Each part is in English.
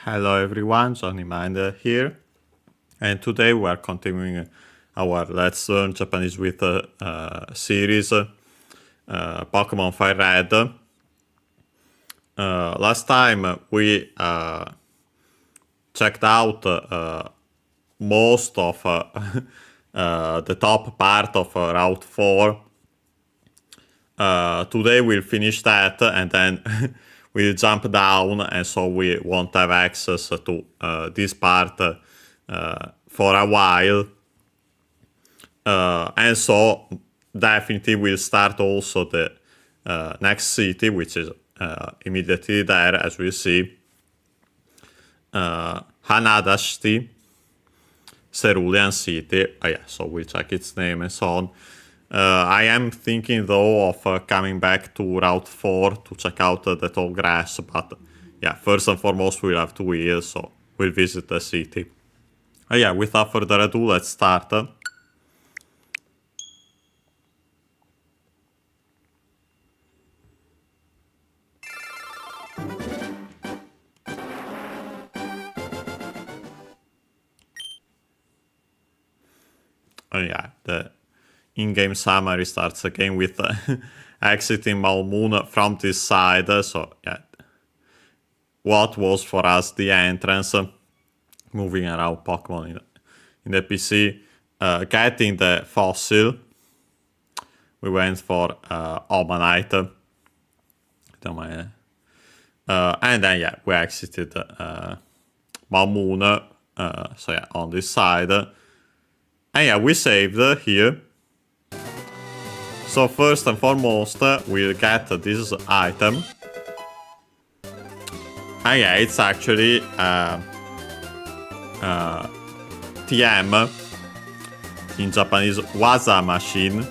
Hello everyone, Johnny Minder here, and today we are continuing our Let's Learn Japanese with series Pokémon FireRed. Last time we checked out most of the top part of Route 4. Today we'll finish that and then we'll jump down, and so we won't have access to this part for a while. And so definitely we'll start also the next city, which is immediately there, as we see. Hanada City, Cerulean City. So we'll check its name and so on. I am thinking though of coming back to Route 4 to check out the tall grass, but yeah, first and foremost we'll have 2 years, so we'll visit the city. Without further ado, let's start. The in-game summary starts again with exiting Malmoon from this side. So yeah, what was for us the entrance, moving around Pokemon in the PC, getting the fossil. We went for Omanite. And then we exited Malmoon. On this side. And we saved here. So first and foremost, we'll get this item. And it's actually TM, in Japanese Waza machine,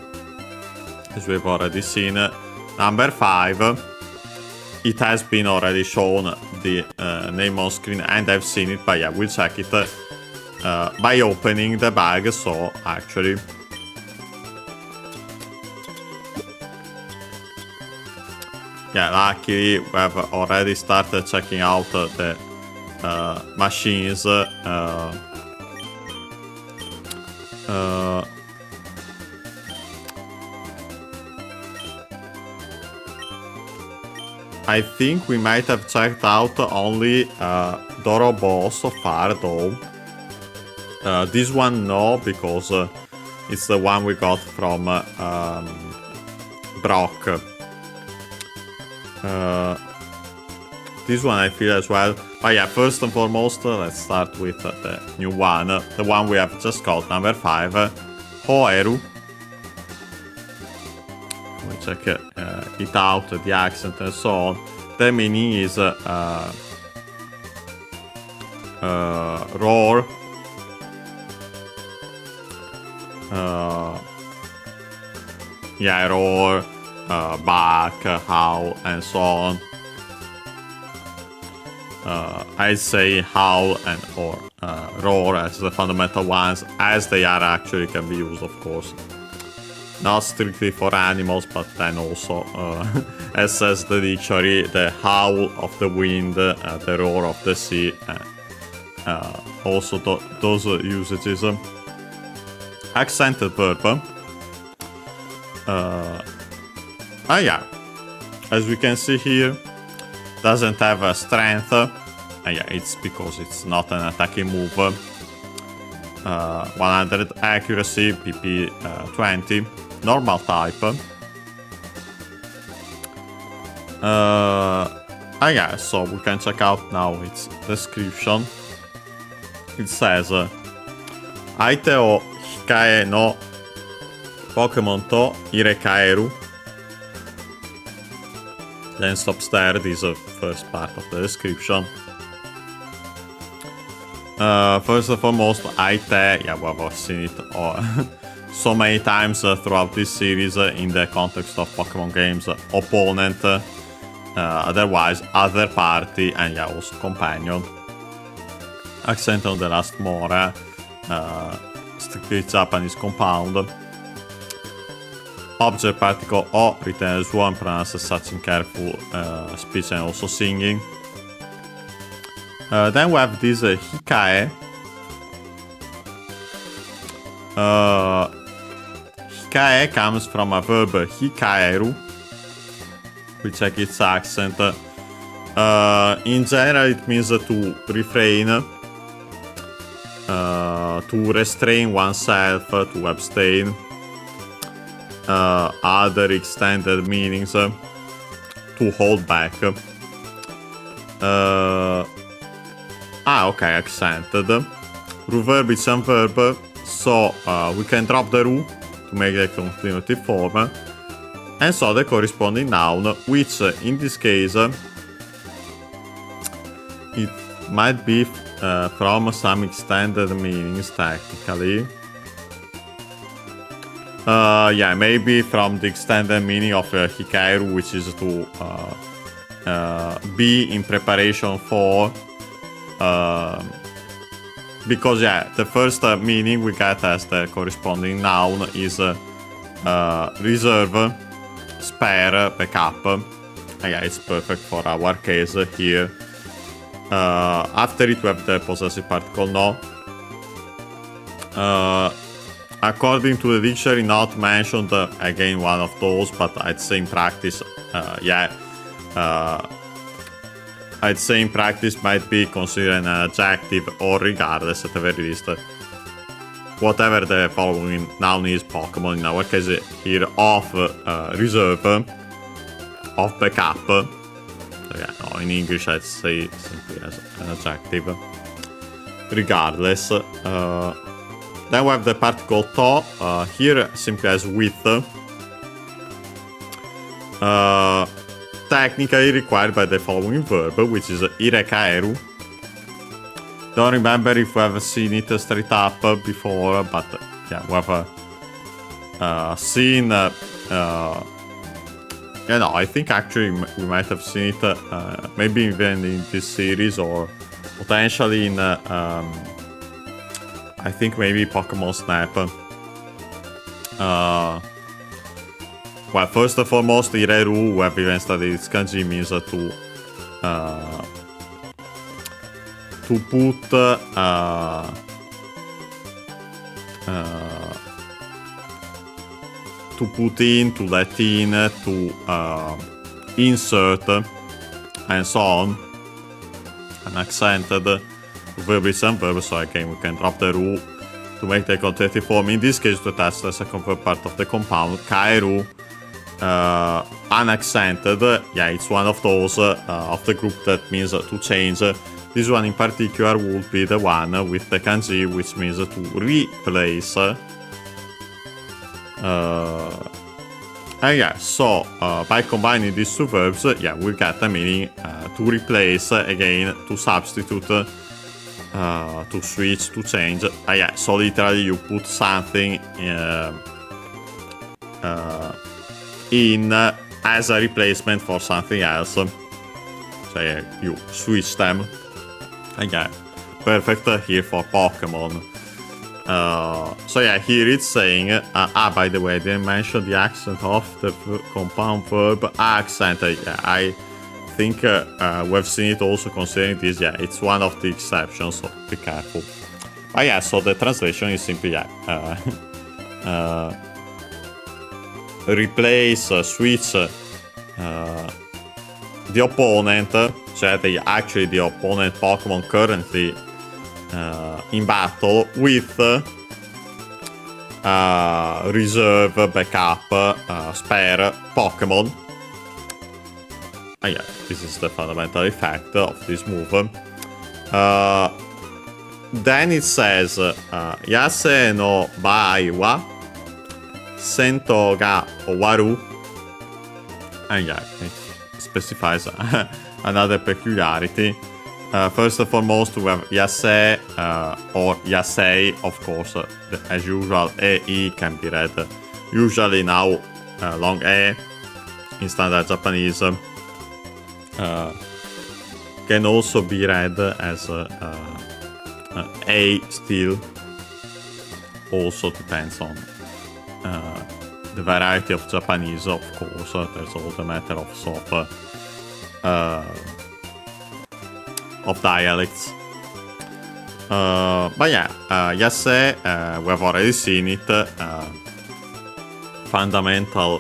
as we've already seen. Number 5. It has been already shown the name on screen, and I've seen it, but we'll check it by opening the bag. So actually, luckily we have already started checking out the machines. I think we might have checked out only Dorobo so far, though. This one, no, because it's the one we got from Brock. This one I feel as well. But first and foremost, let's start with the new one. The one we have just got, number 5, Hoeru. We check it out, the accent and so on. The meaning is roar. Roar, bark, howl, and so on. I'd say howl and or roar as the fundamental ones, as they are actually can be used, of course. Not strictly for animals, but then also, as says the dictionary, the howl of the wind, the roar of the sea, also those usages. Accented verb. As we can see here, doesn't have a strength. It's because it's not an attacking move. 100 accuracy, PP 20, normal type. So we can check out now its description. It says, Aite o hikae no Pokemon to irekaeru. Then stops there. This is the first part of the description. First and foremost, Aite, we've seen it so many times throughout this series in the context of Pokemon games. Opponent, otherwise other party, and also companion. Accent on the last more, strictly Japanese compound. Object particle O written as one pronounced as such in careful speech and also singing. Then we have this hikae. Hikae comes from a verb hikaeru, which like its accent. In general, it means to refrain, to restrain oneself, to abstain. Other extended meanings, to hold back. Okay, accented. Ru verb is some verb, so we can drop the ru to make the continuative form, and so the corresponding noun, which in this case it might be from some extended meanings technically. Yeah, maybe from the extended meaning of hikairu, which is to be in preparation for. Because yeah, the first meaning we get as the corresponding noun is reserve, spare, backup. Yeah, it's perfect for our case here. After it we have the possessive particle no. According to the dictionary, not mentioned, again one of those, but I'd say in practice, I'd say in practice might be considered an adjective, or regardless, at the very least, whatever the following noun is, Pokemon, in our case here, of reserve, of backup. So yeah, no, in English I'd say simply as an adjective, regardless. Then we have the particle to, here simply as with. Technically required by the following verb, which is irekaeru. Don't remember if we have seen it straight up before, but yeah, we have seen. Yeah, no, I think actually we might have seen it, maybe even in this series, or potentially in. I think maybe Pokémon Snap. Well, first and foremost, ireru, we have even studied its kanji, means to put in, to let in, to insert, and so on. An accented verb is some verb, so again we can drop the ru to make the conjunctive form. In this case, to attach the second verb part of the compound, kaeru. Unaccented, yeah, it's one of those of the group that means to change. This one in particular would be the one with the kanji, which means to replace. And yeah, so by combining these two verbs, yeah, we get the meaning to replace, again, to substitute, to switch, to change. Yeah, so literally you put something in as a replacement for something else. So yeah, you switch them. Again, perfect here for Pokemon. So yeah, here it's saying, by the way, I didn't mention the accent of the compound verb accent. Yeah, I think we've seen it also considering this. Yeah, it's one of the exceptions, so be careful. But yeah, so the translation is simply, yeah, replace, switch the opponent, so actually the opponent Pokemon currently in battle, with reserve, backup, spare Pokemon. Yeah, this is the fundamental effect of this move. Then it says, Yase no bai wa Sento ga owaru. And yeah, it specifies another peculiarity. First and foremost, we have Yase or Yasei, of course. As usual, E can be read usually now long E in standard Japanese. Can also be read as A still. Also depends on the variety of Japanese, of course. There's all the matter of of dialects. But yeah, yes, we have already seen it. Fundamental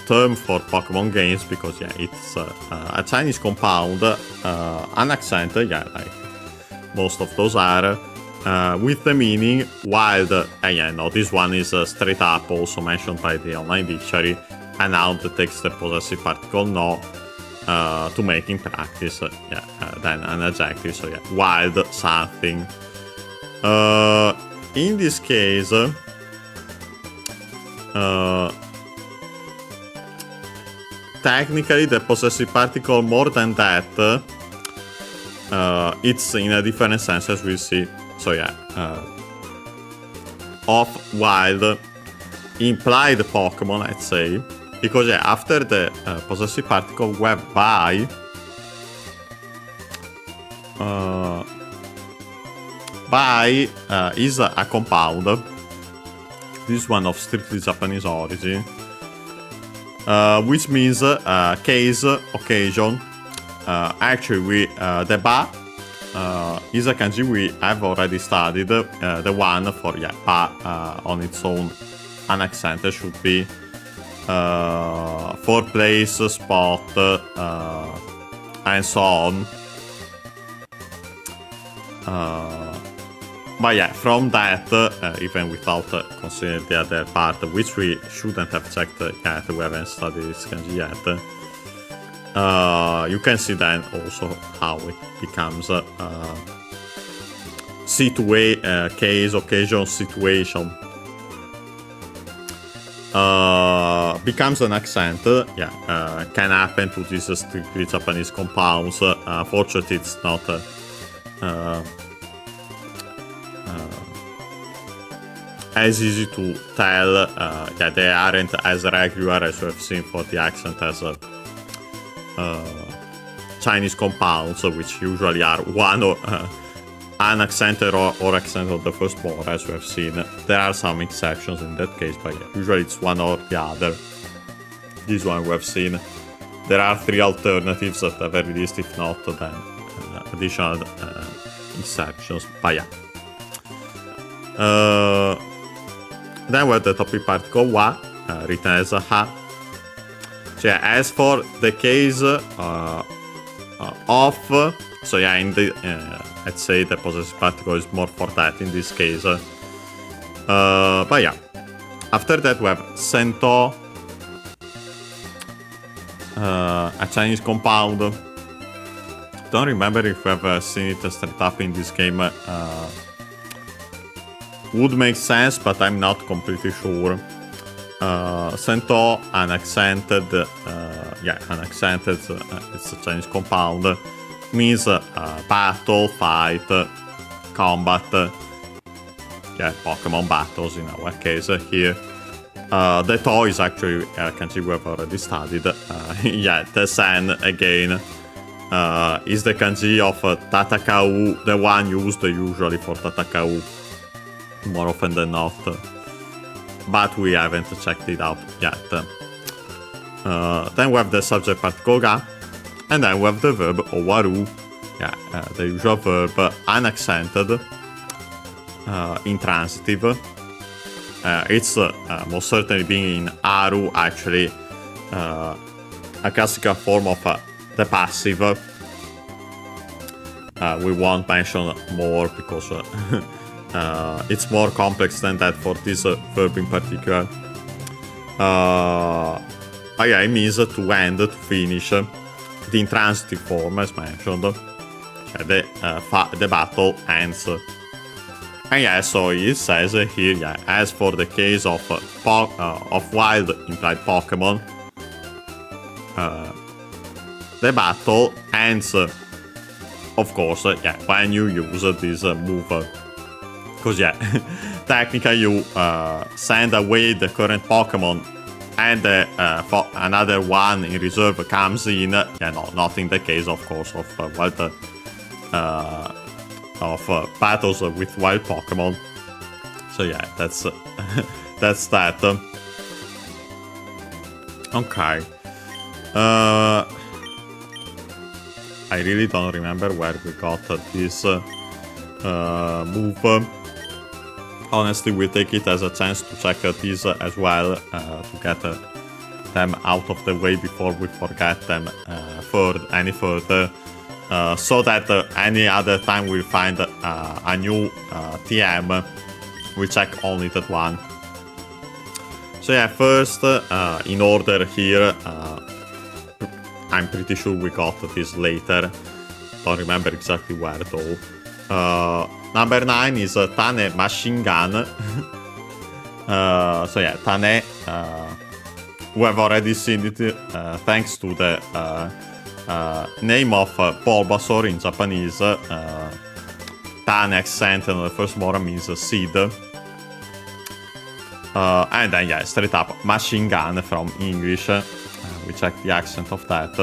term for Pokemon games, because yeah, it's a Chinese compound, unaccented, yeah, like most of those are, with the meaning wild. Yeah, no, this one is straight up also mentioned by the online dictionary, a noun that takes the possessive particle no to make in practice, then an adjective, so yeah, wild something. In this case, technically the possessive particle more than that, it's in a different sense, as we see. So yeah, of wild implied Pokemon, let's say, because yeah, after the possessive particle we have by, is a compound. This one of strictly Japanese origin, which means case, occasion. Actually, the ba is a kanji we have already studied. The one for ba on its own, unaccented, should be for place, spot, and so on. But yeah, from that, even without considering the other part, which we shouldn't have checked yet, we haven't studied this kanji yet, you can see then also how it becomes case, occasion, situation. Becomes an accent, can happen to these strictly Japanese compounds. Fortunately, it's not as easy to tell. They aren't as regular as we have seen for the accent as Chinese compounds, which usually are one or unaccented or accented on the first bar, as we have seen. There are some exceptions in that case, but usually it's one or the other. This one we have seen. There are three alternatives at the very least, if not then additional exceptions. But yeah. Then we have the topic particle wa, written as a ha. So yeah, as for the case of, so yeah, in the let's say the possessive particle is more for that in this case. But yeah, after that we have sento, a Chinese compound. Don't remember if we have seen it straight up in this game. Would make sense, but I'm not completely sure. Sento, unaccented, unaccented, it's a Chinese compound, means battle, fight, combat, Pokemon battles in our case here. The to is actually a kanji we have already studied. The sen again is the kanji of tatakau, the one used usually for tatakau, more often than not. But we haven't checked it out yet. Then we have the subject particle ga, and then we have the verb owaru, the usual verb, unaccented, intransitive. It's most certainly being in aru, actually, a classical form of the passive. We won't mention more because it's more complex than that for this verb in particular. It means to end, to finish. The intransitive form, as mentioned, the battle ends. And so it says here, as for the case of wild implied Pokemon, the battle ends, of course, when you use this move. Because technically you send away the current Pokemon and another one in reserve comes in. Not in the case, of course, of wild battles with wild Pokemon. So that's that's that. I really don't remember where we got this move. Honestly, we take it as a chance to check these as well, to get them out of the way before we forget them any further. So that any other time we find a new TM, we check only that one. So yeah, first, in order here, I'm pretty sure we got this later. Don't remember exactly where though. Number 9 is Tane Machine Gun. So yeah, Tane, we have already seen it thanks to the name of Bulbasaur in Japanese. Tane accent on the first word means seed. And then yeah, straight up Machine Gun from English. We check the accent of that.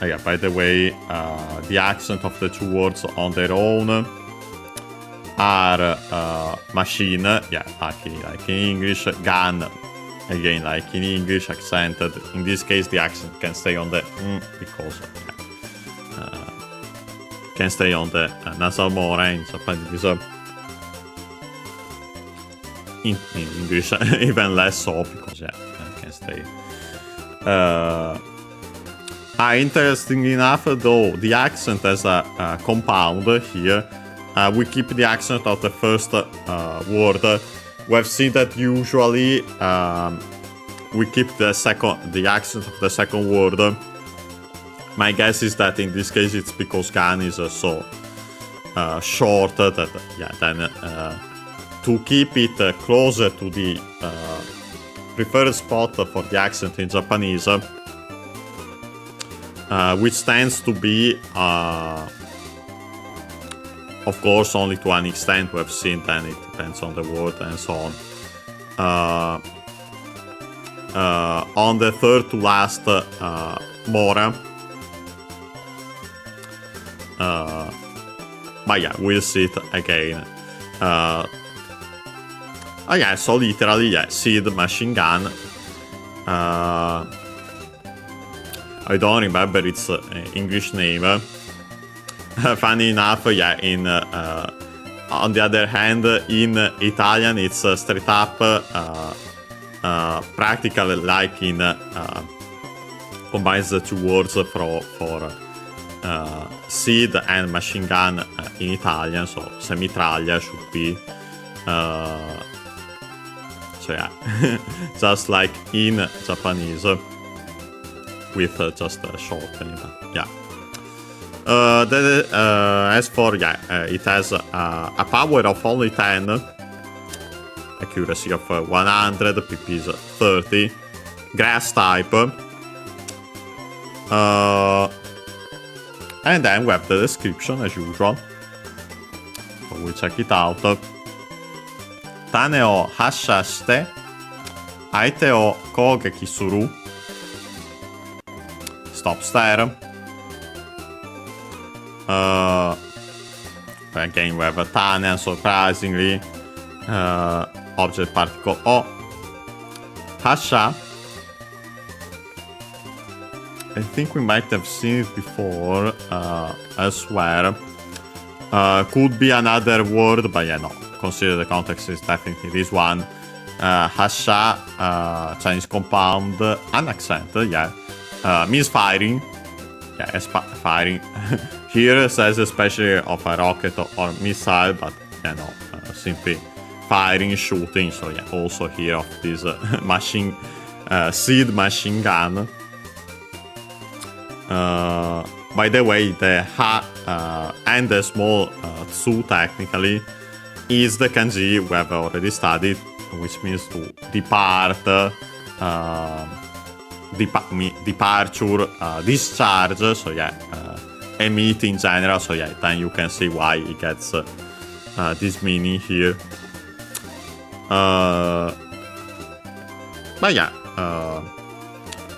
Yeah, by the way, the accent of the two words on their own are machine, yeah, like in English, gun, again, like in English, accented. In this case, the accent can stay on the because can stay on the nasal more in Japanese. In English, even less so, because yeah, can stay. Interesting enough, though, the accent as a compound here, we keep the accent of the first word. We have seen that usually we keep the accent of the second word. My guess is that in this case it's because gun is so short that yeah, then to keep it closer to the preferred spot for the accent in Japanese, which tends to be, of course, only to an extent. We have seen, then it depends on the word and so on the third to last more. But yeah, we'll see it again. Oh yeah, so literally, yeah, seed machine gun. I don't remember its English name. Funny enough, yeah, on the other hand, in Italian, it's straight up practically like in combines the two words for seed and machine gun in Italian, so semitraglia should be. So yeah, just like in Japanese, with just a shortening. Yeah. As for yeah, it has a power of only 10, accuracy of 100, PP is 30, grass type. And then we have the description as usual. So we'll check it out. Tane o hasha shite, aite o kogeki suru. Stops there. Again, we have a Tane, and surprisingly, object particle O. Hasha. I think we might have seen it before elsewhere. Could be another word, but yeah, no. Consider the context is definitely this one. Hasha, Chinese compound, an accent, yeah. Means firing. Yeah, it's firing. Here it says especially of a rocket or missile, but yeah, no, simply firing, shooting. So yeah, also here of this seed machine gun. By the way, the ha and the small tsu technically is the kanji we have already studied, which means to depart, departure, discharge. So yeah, emit in general. So yeah, then you can see why it gets this meaning here. But yeah,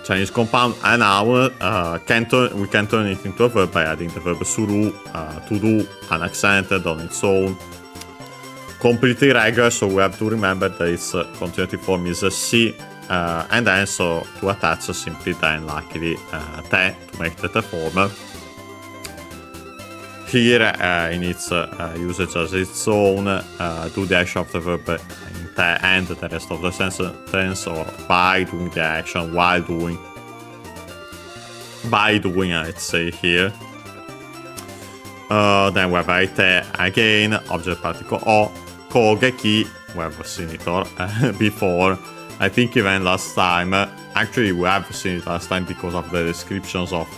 Chinese compound, and now we can turn it into a verb by adding the verb suru, to do, unaccented on its own. Completely regular, so we have to remember that its continuative form is si, and then so to attach simply then luckily te to make the form. Here in its usage as its own, do the action of the verb in te and the rest of the sentence, or by doing the action while doing. By doing, I'd say here. Then we have te again, object particle o, kogeki, we have seen it before. I think even last time, actually we have seen it last time because of the descriptions of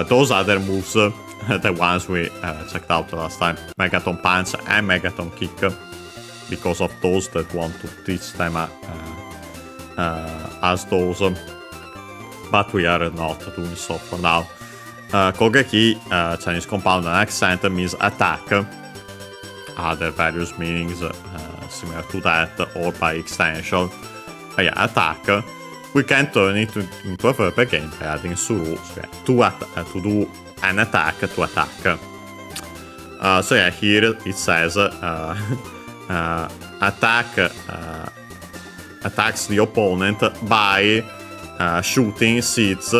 those other moves, the ones we checked out last time, Megaton Punch and Megaton Kick, because of those that want to teach them as those, but we are not doing so for now. Kogeki, Chinese compound and accent, means attack. Other various meanings similar to that, or by extension. But yeah, attack. We can turn it into a verb again by adding suru, so yeah, to do an attack, to attack. So yeah, here it says attack attacks the opponent by shooting seeds.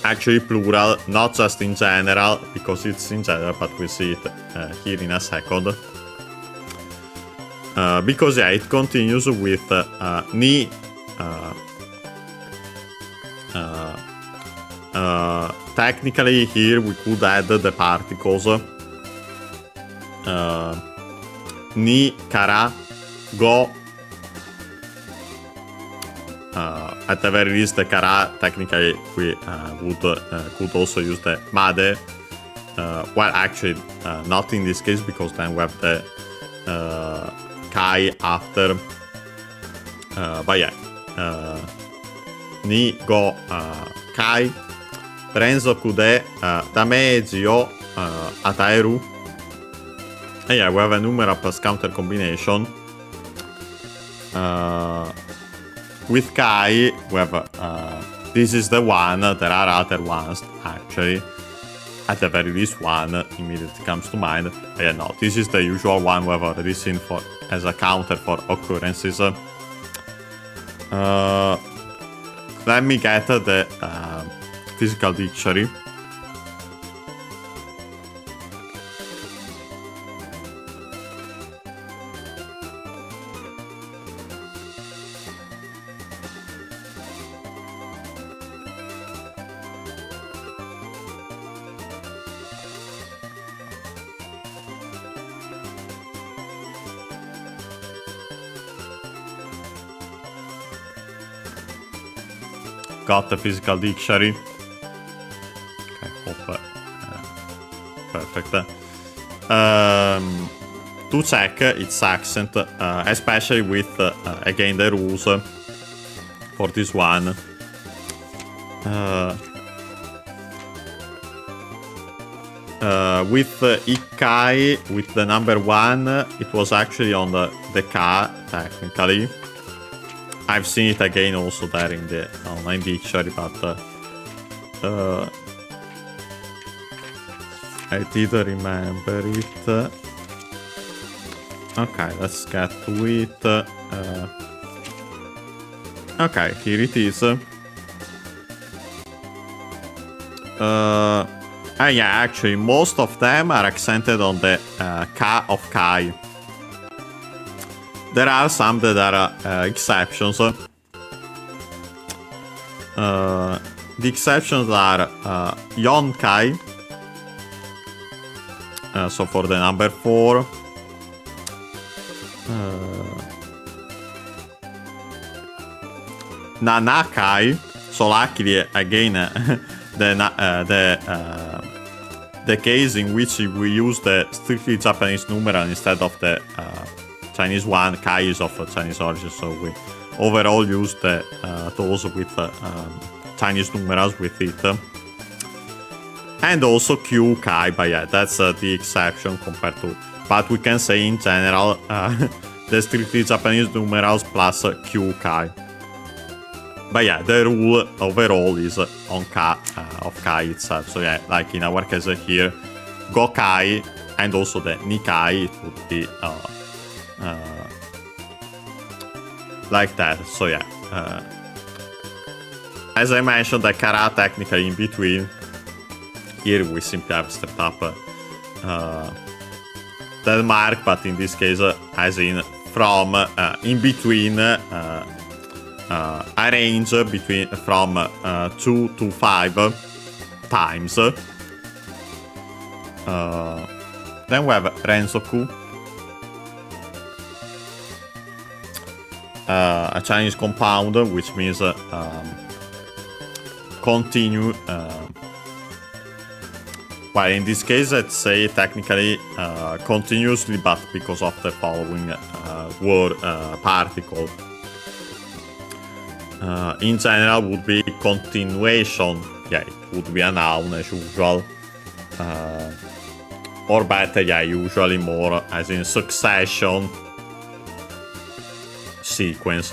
Actually plural, not just in general, because it's in general, but we'll see it here in a second. Because yeah, it continues with ni. Technically here we could add the particles ni, kara, go. At the very least, the kara, technically, we could also use the made. Well, actually, not in this case, because then we have the kai after. But yeah, ni, go, kai. Renzoku de dameji o ataeru. And yeah, we have a numeral plus counter combination. With Kai, we have, this is the one, there are other ones, actually. At the very least, one immediately comes to mind. But yeah, no, this is the usual one we have already seen for as a counter for occurrences. Let me get the physical dictionary. Got the physical dictionary. Okay, hope perfect. To check its accent, especially with again the rules for this one. With Ikai, with the number 1, it was actually on the ka, technically. I've seen it again also there in the online dictionary, but I didn't remember it. Okay, let's get to it. Okay, here it is. Yeah, actually, most of them are accented on the ka of kai. There are some that are exceptions. The exceptions are Yonkai, so for the number 4. Nanakai, so luckily again the case in which we use the strictly Japanese numeral instead of the Chinese one. Kai is of Chinese origin, so we overall use those with Chinese numerals with it. And also Q Kai, but yeah, that's the exception compared to. But we can say in general the strictly Japanese numerals plus Q Kai. But yeah, the rule overall is on Ka of Kai itself. So yeah, like in our case here, Gokai and also the Nikai, it would be like that. So yeah, as I mentioned, the Kara technically in between. Here we simply have stepped up that mark, but in this case, as in from in between a range between from 2 to 5 times. Then we have Renzoku, a Chinese compound, which means continue. Well, in this case, let's say technically continuously, but because of the following word particle. In general, would be continuation. Yeah, it would be a noun as usual. Or better, yeah, usually more as in succession, sequence.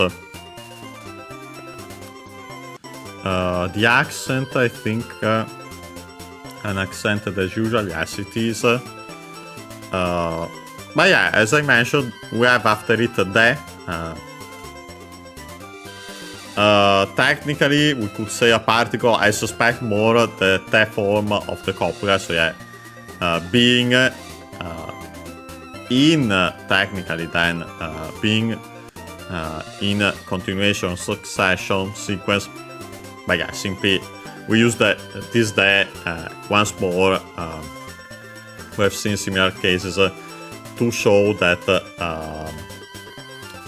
The accent, I think, an accented as usual, yes it is. But yeah, as I mentioned, we have after it the. Technically, we could say a particle. I suspect more the te form of the copula. So yeah, being in technically, then being in continuation, succession, sequence. But yeah, simply we use this day once more. We have seen similar cases to show that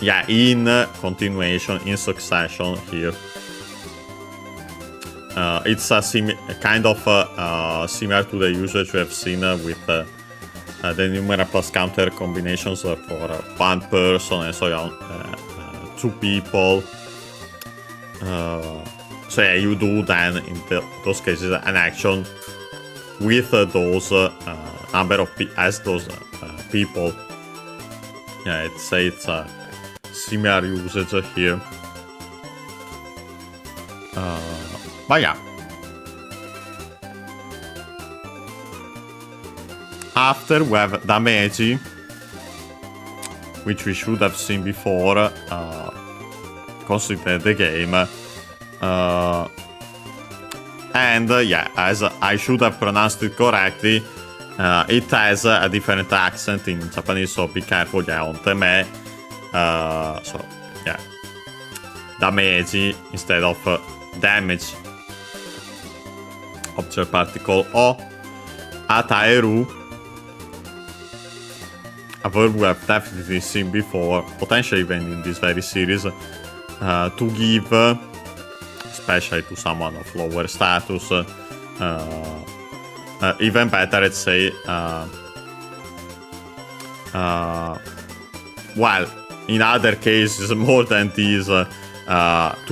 yeah, in continuation, in succession here. It's a kind of similar to the usage we have seen with the numeral plus counter combinations for one person and so on, two people. So yeah, you do then in those cases an action with those number of as those people. Yeah, it's a similar usage here. But yeah. After we have Dameji, which we should have seen before, consider the game. And yeah, as I should have pronounced it correctly, it has a different accent in Japanese, so be careful, yeah, on teme. So yeah, Dameji instead of damage. Object particle O. Ataeru, a verb we have definitely seen before, potentially even in this very series, to give, especially to someone of lower status, even better, let's say, well, in other cases, more than this, to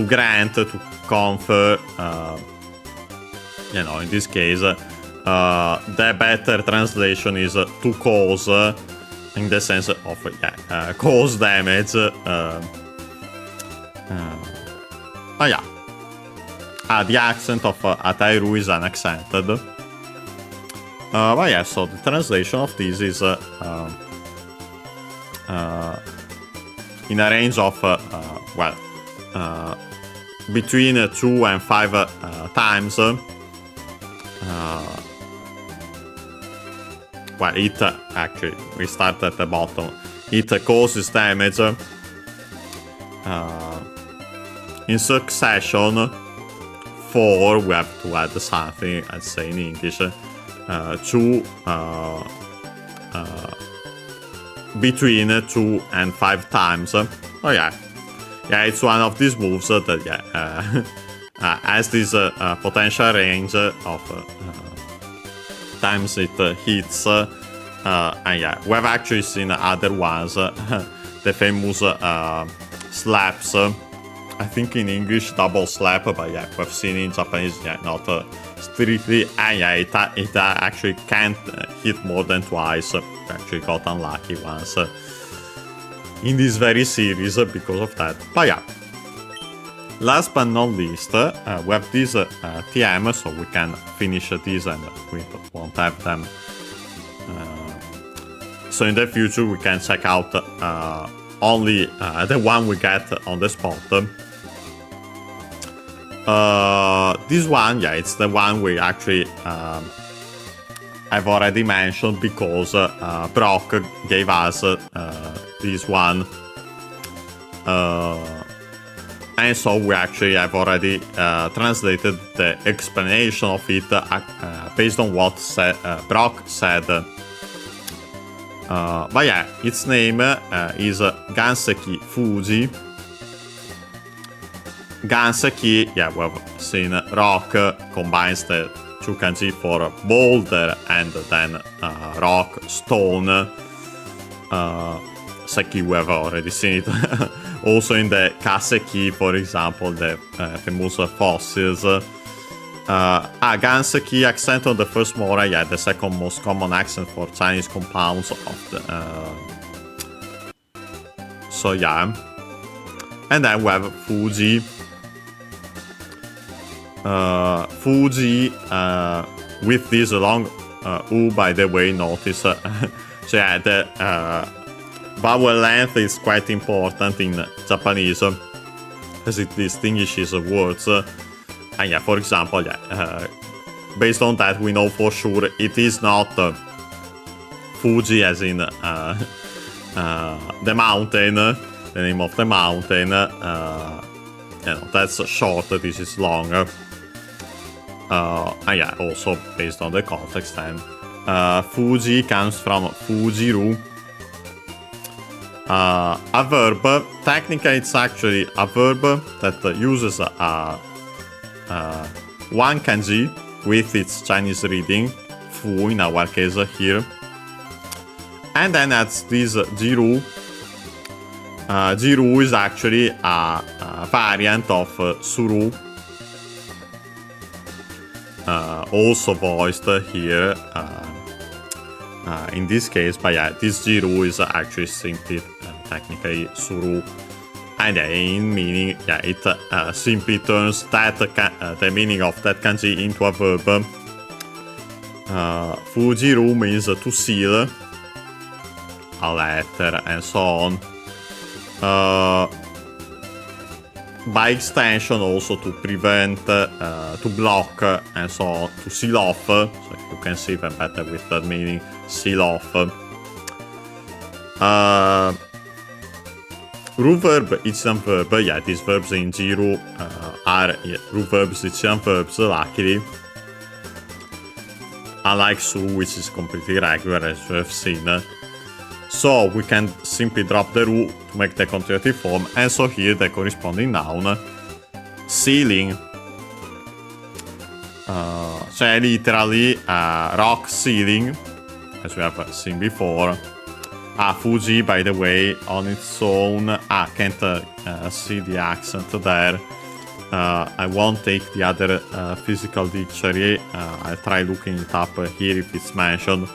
grant, to confer, you know, in this case, the better translation is to cause, in the sense of, yeah, cause damage. Oh yeah. The accent of Atairu is unaccented. But yeah, so the translation of this is in a range of, well, between 2 and 5 times. Well, it actually, we start at the bottom. It causes damage in succession for, we have to add something, I'd say in English, to between 2 and 5 times. Oh yeah, yeah, it's one of these moves that yeah has this potential range of times it hits, and yeah, we have actually seen other ones, the famous slaps. I think in English double slap, but yeah, we've seen in Japanese, yeah, not strictly, and yeah, it actually can't hit more than twice. We actually got unlucky once in this very series because of that. But yeah, last but not least, we have this TM, so we can finish these and we won't have them. So in the future we can check out only the one we get on the spot. This one, yeah, it's the one we actually I've already mentioned because Brock gave us this one. And so we actually have already translated the explanation of it based on what Brock said. But yeah, its name is Ganseki Fuji. Ganseki, yeah, we've seen rock combines the two kanji for boulder and then rock, stone. Seki, we have already seen it. Also in the Kaseki, for example, the famous fossils. Ganseki accent on the first mora, yeah, the second most common accent for Chinese compounds of the... So yeah. And then we have Fuji. Fuji with this long U, by the way, notice. So yeah, the vowel length is quite important in Japanese as it distinguishes words. And yeah, for example, yeah, based on that, we know for sure it is not Fuji as in the mountain, the name of the mountain. You know, that's short, this is longer. And yeah, also based on the context, and Fuji comes from Fujiru. A verb, technically it's actually a verb that uses one kanji with its Chinese reading, fu in our case here, and then adds this jiru. Jiru is actually a variant of suru, also voiced here in this case, but yeah, this jiru is actually simply technically suru, and in meaning, yeah, it simply turns that the meaning of that kanji into a verb. Fujiru means to seal a letter and so on. By extension, also to prevent, to block, and so on, to seal off. So you can see even better with that meaning, seal off. Root verb, Ichidan verb, yeah, these verbs in Jiru are root verbs, Ichidan verbs, luckily. Unlike Su, which is completely regular, as we have seen. So we can simply drop the ru to make the continuative form, and so here the corresponding noun, sealing. So literally rock sealing, as we have seen before. Fuji, by the way, on its own, can't see the accent there. I won't take the other physical dictionary. I'll try looking it up here if it's mentioned.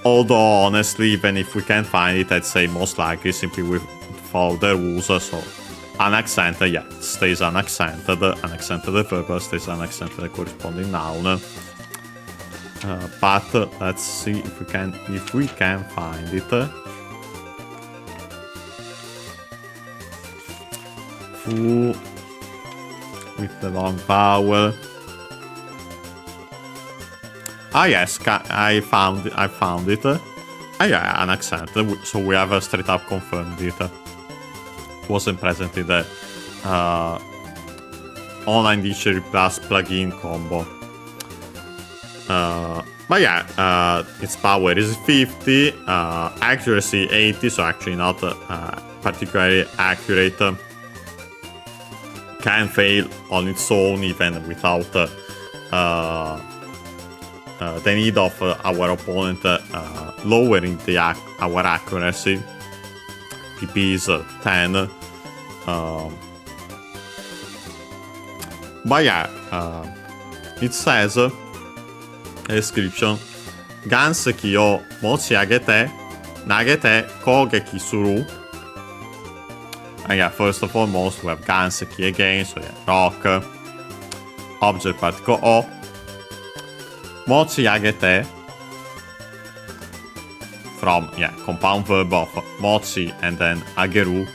Although, honestly, even if we can't find it, I'd say most likely simply we follow the rules. So, unaccented, yeah, stays unaccented. Unaccented verb stays unaccented, the corresponding noun. But let's see if we can find it. Fu with the long vowel. Yes, I found it. Yeah, unaccented. So we have straight up confirmed it. It wasn't present in the online dictionary plus plugin combo. But yeah, its power is 50, accuracy 80, so actually not particularly accurate. Can fail on its own even without the need of our opponent lowering our accuracy. PP is 10. But yeah, it says, description, Ganseki o mochiagete, nagete kogeki suru. And yeah, first and foremost, we have Ganseki again, so yeah, rock, object particle o, mochiagete, from compound verb of mochi and then ageru.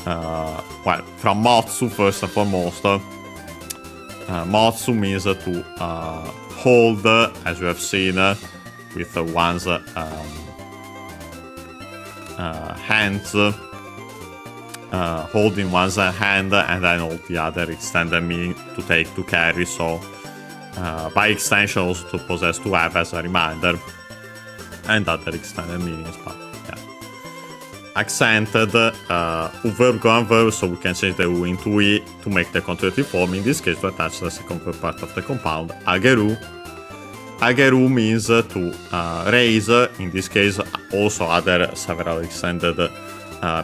Well, from motsu first and foremost. Motsu means to hold, as you have seen, with one's hands, holding one's hand and then hold the other, extended meaning to take, to carry, so by extension also to possess, to have as a reminder, and other extended meanings, but yeah. Accented, verb go and verb, so we can change the u into e to make the continuative form, in this case to attach the second verb part of the compound, ageru. Ageru means to raise, in this case also other several extended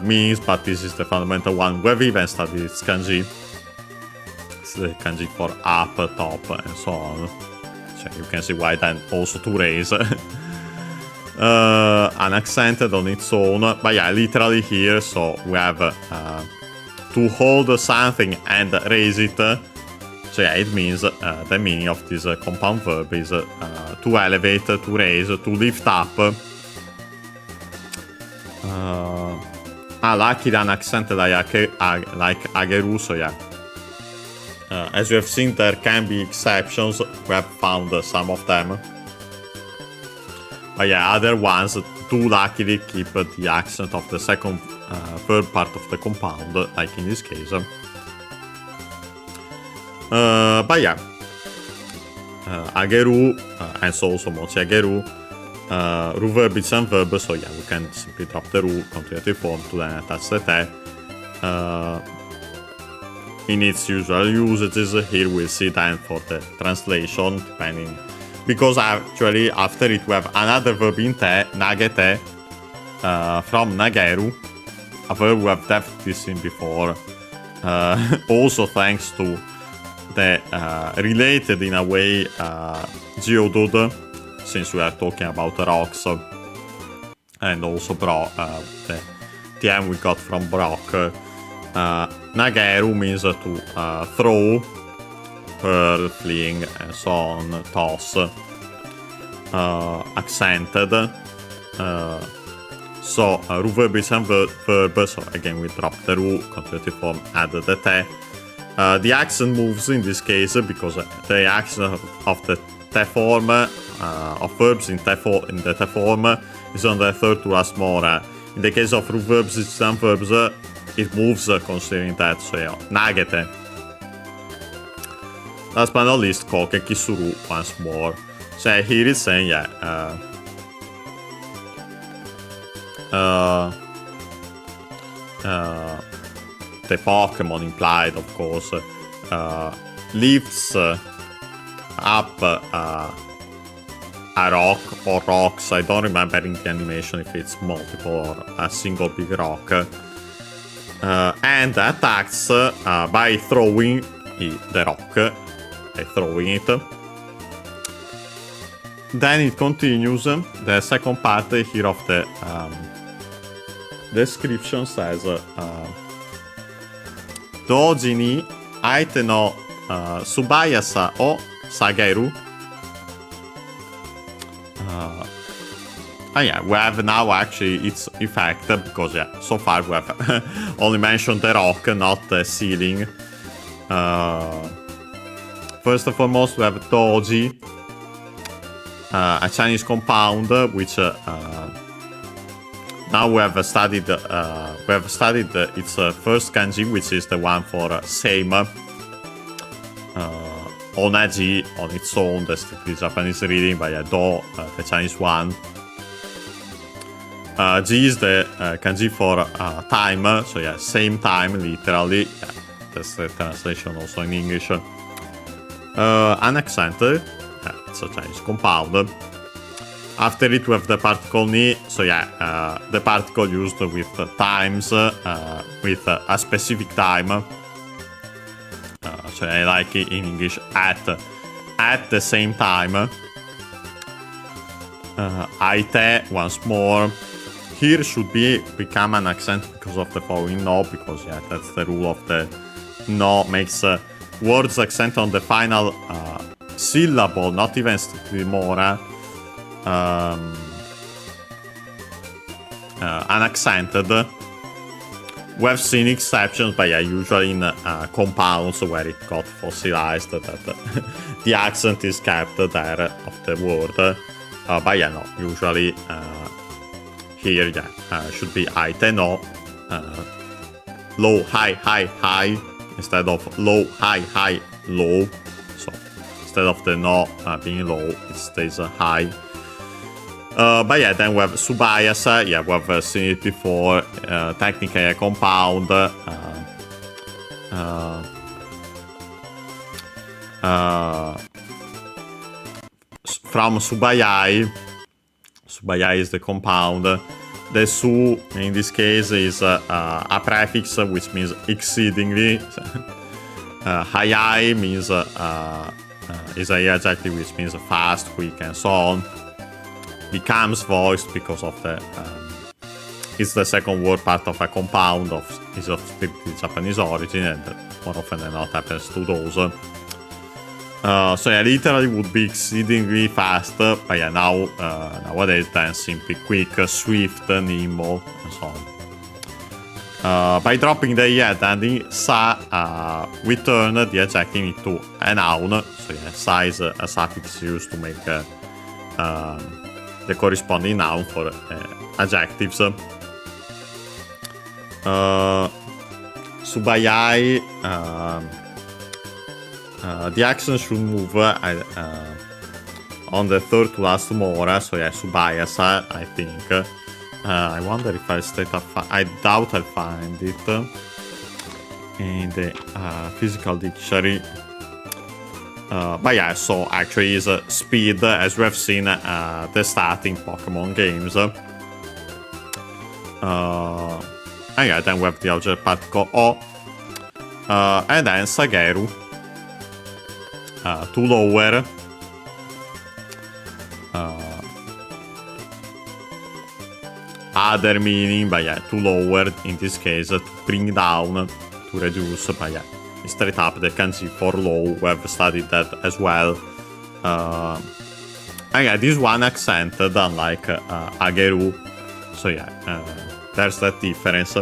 meanings, but this is the fundamental one. We've even studied its kanji. It's the kanji for up, top, and so on. So you can see why then also to raise. Unaccented on its own, but yeah, literally here, so we have to hold something and raise it. So yeah, it means the meaning of this compound verb is to elevate, to raise, to lift up. Luckily unaccented like ageru, so yeah. As you have seen, there can be exceptions. We have found some of them. But yeah, other ones do luckily keep the accent of the second verb part of the compound, like in this case. But yeah, ageru, and so also mochi ageru, ru verb is and verb, so yeah, we can simply drop the ru, continuative form to then attach the te. In its usual usages, here we'll see then for the translation, depending, because actually after it we have another verb in te, nagete, from nageru, a verb we have definitely seen before, also thanks to the related in a way Geodude, since we are talking about rocks, and also the TM we got from Brock. Nageru means to throw, hurl, fling, and so on, toss. Accented. So ru verb is and verb, so again we drop the ru, continuative form, add the te. The accent moves in this case because the accent of the te form, of verbs in the te form, is on the third to last more. In the case of ru verbs and verbs, it moves considering that, so yeah, nagete. Last but not least, koke kisuru once more. So here it's saying, yeah, the Pokemon implied, of course, lifts up a rock or rocks. I don't remember in the animation if it's multiple or a single big rock. And attacks by throwing the rock, by throwing it. Then it continues. The second part here of the description says, Doji ni aite no subayasa o sageru. Yeah, we have now actually its effect, because yeah, so far we have only mentioned the rock, not the ceiling. First and foremost, we have Doji, a Chinese compound, which now we have studied. Its first kanji, which is the one for same. Onaji on its own, that's the Japanese reading, but yeah, Do, the Chinese one. Ji is the kanji for time, so yeah, same time, literally. Yeah, that's the translation also in English. Unaccented, yeah, it's a Chinese compound. After it, we have the particle ni, so yeah, the particle used with times, with a specific time. So I like it in English, at the same time. Aite, once more. Here should become an accent because of the following no, because yeah, that's the rule of the no, makes words accent on the final syllable, not even strictly more. unaccented. We have seen exceptions, but yeah, usually in compounds where it got fossilized, that the accent is kept there of the word. But yeah, no, usually here, yeah, should be aite no, low, high, high, high, instead of low, high, high, low. So instead of the no being low, it stays high. But yeah, then we have Subias, yeah, we have seen it before, technically a compound, from Subayai. Subayai is the compound. The Su, in this case, is a prefix, which means exceedingly. Hayai means, is a adjective, which means fast, quick, and so on. Becomes voiced because of the it's the second word part of a compound is of strictly Japanese origin, and more often than not happens to those. So yeah, literally would be exceedingly fast, but yeah, nowadays then simply quick, swift, nimble, and so on. By dropping the yet ending sa, we turn the adjective into a noun. So yeah, sa is a suffix used to make the corresponding noun for adjectives. Subayai, the accent should move on the third to last mora, so yeah, Subayas, I think. I wonder if I state I doubt I'll find it in the physical dictionary. But yeah, so actually is speed, as we have seen the starting Pokemon games. And yeah, then we have the object particle O. And then Sageru. To lower. Other meaning, but yeah, to lower, in this case, to bring down, to reduce, but yeah. Straight up the kanji for low, we have studied that as well. And yeah, this one accented, unlike Ageru. So yeah, there's that difference.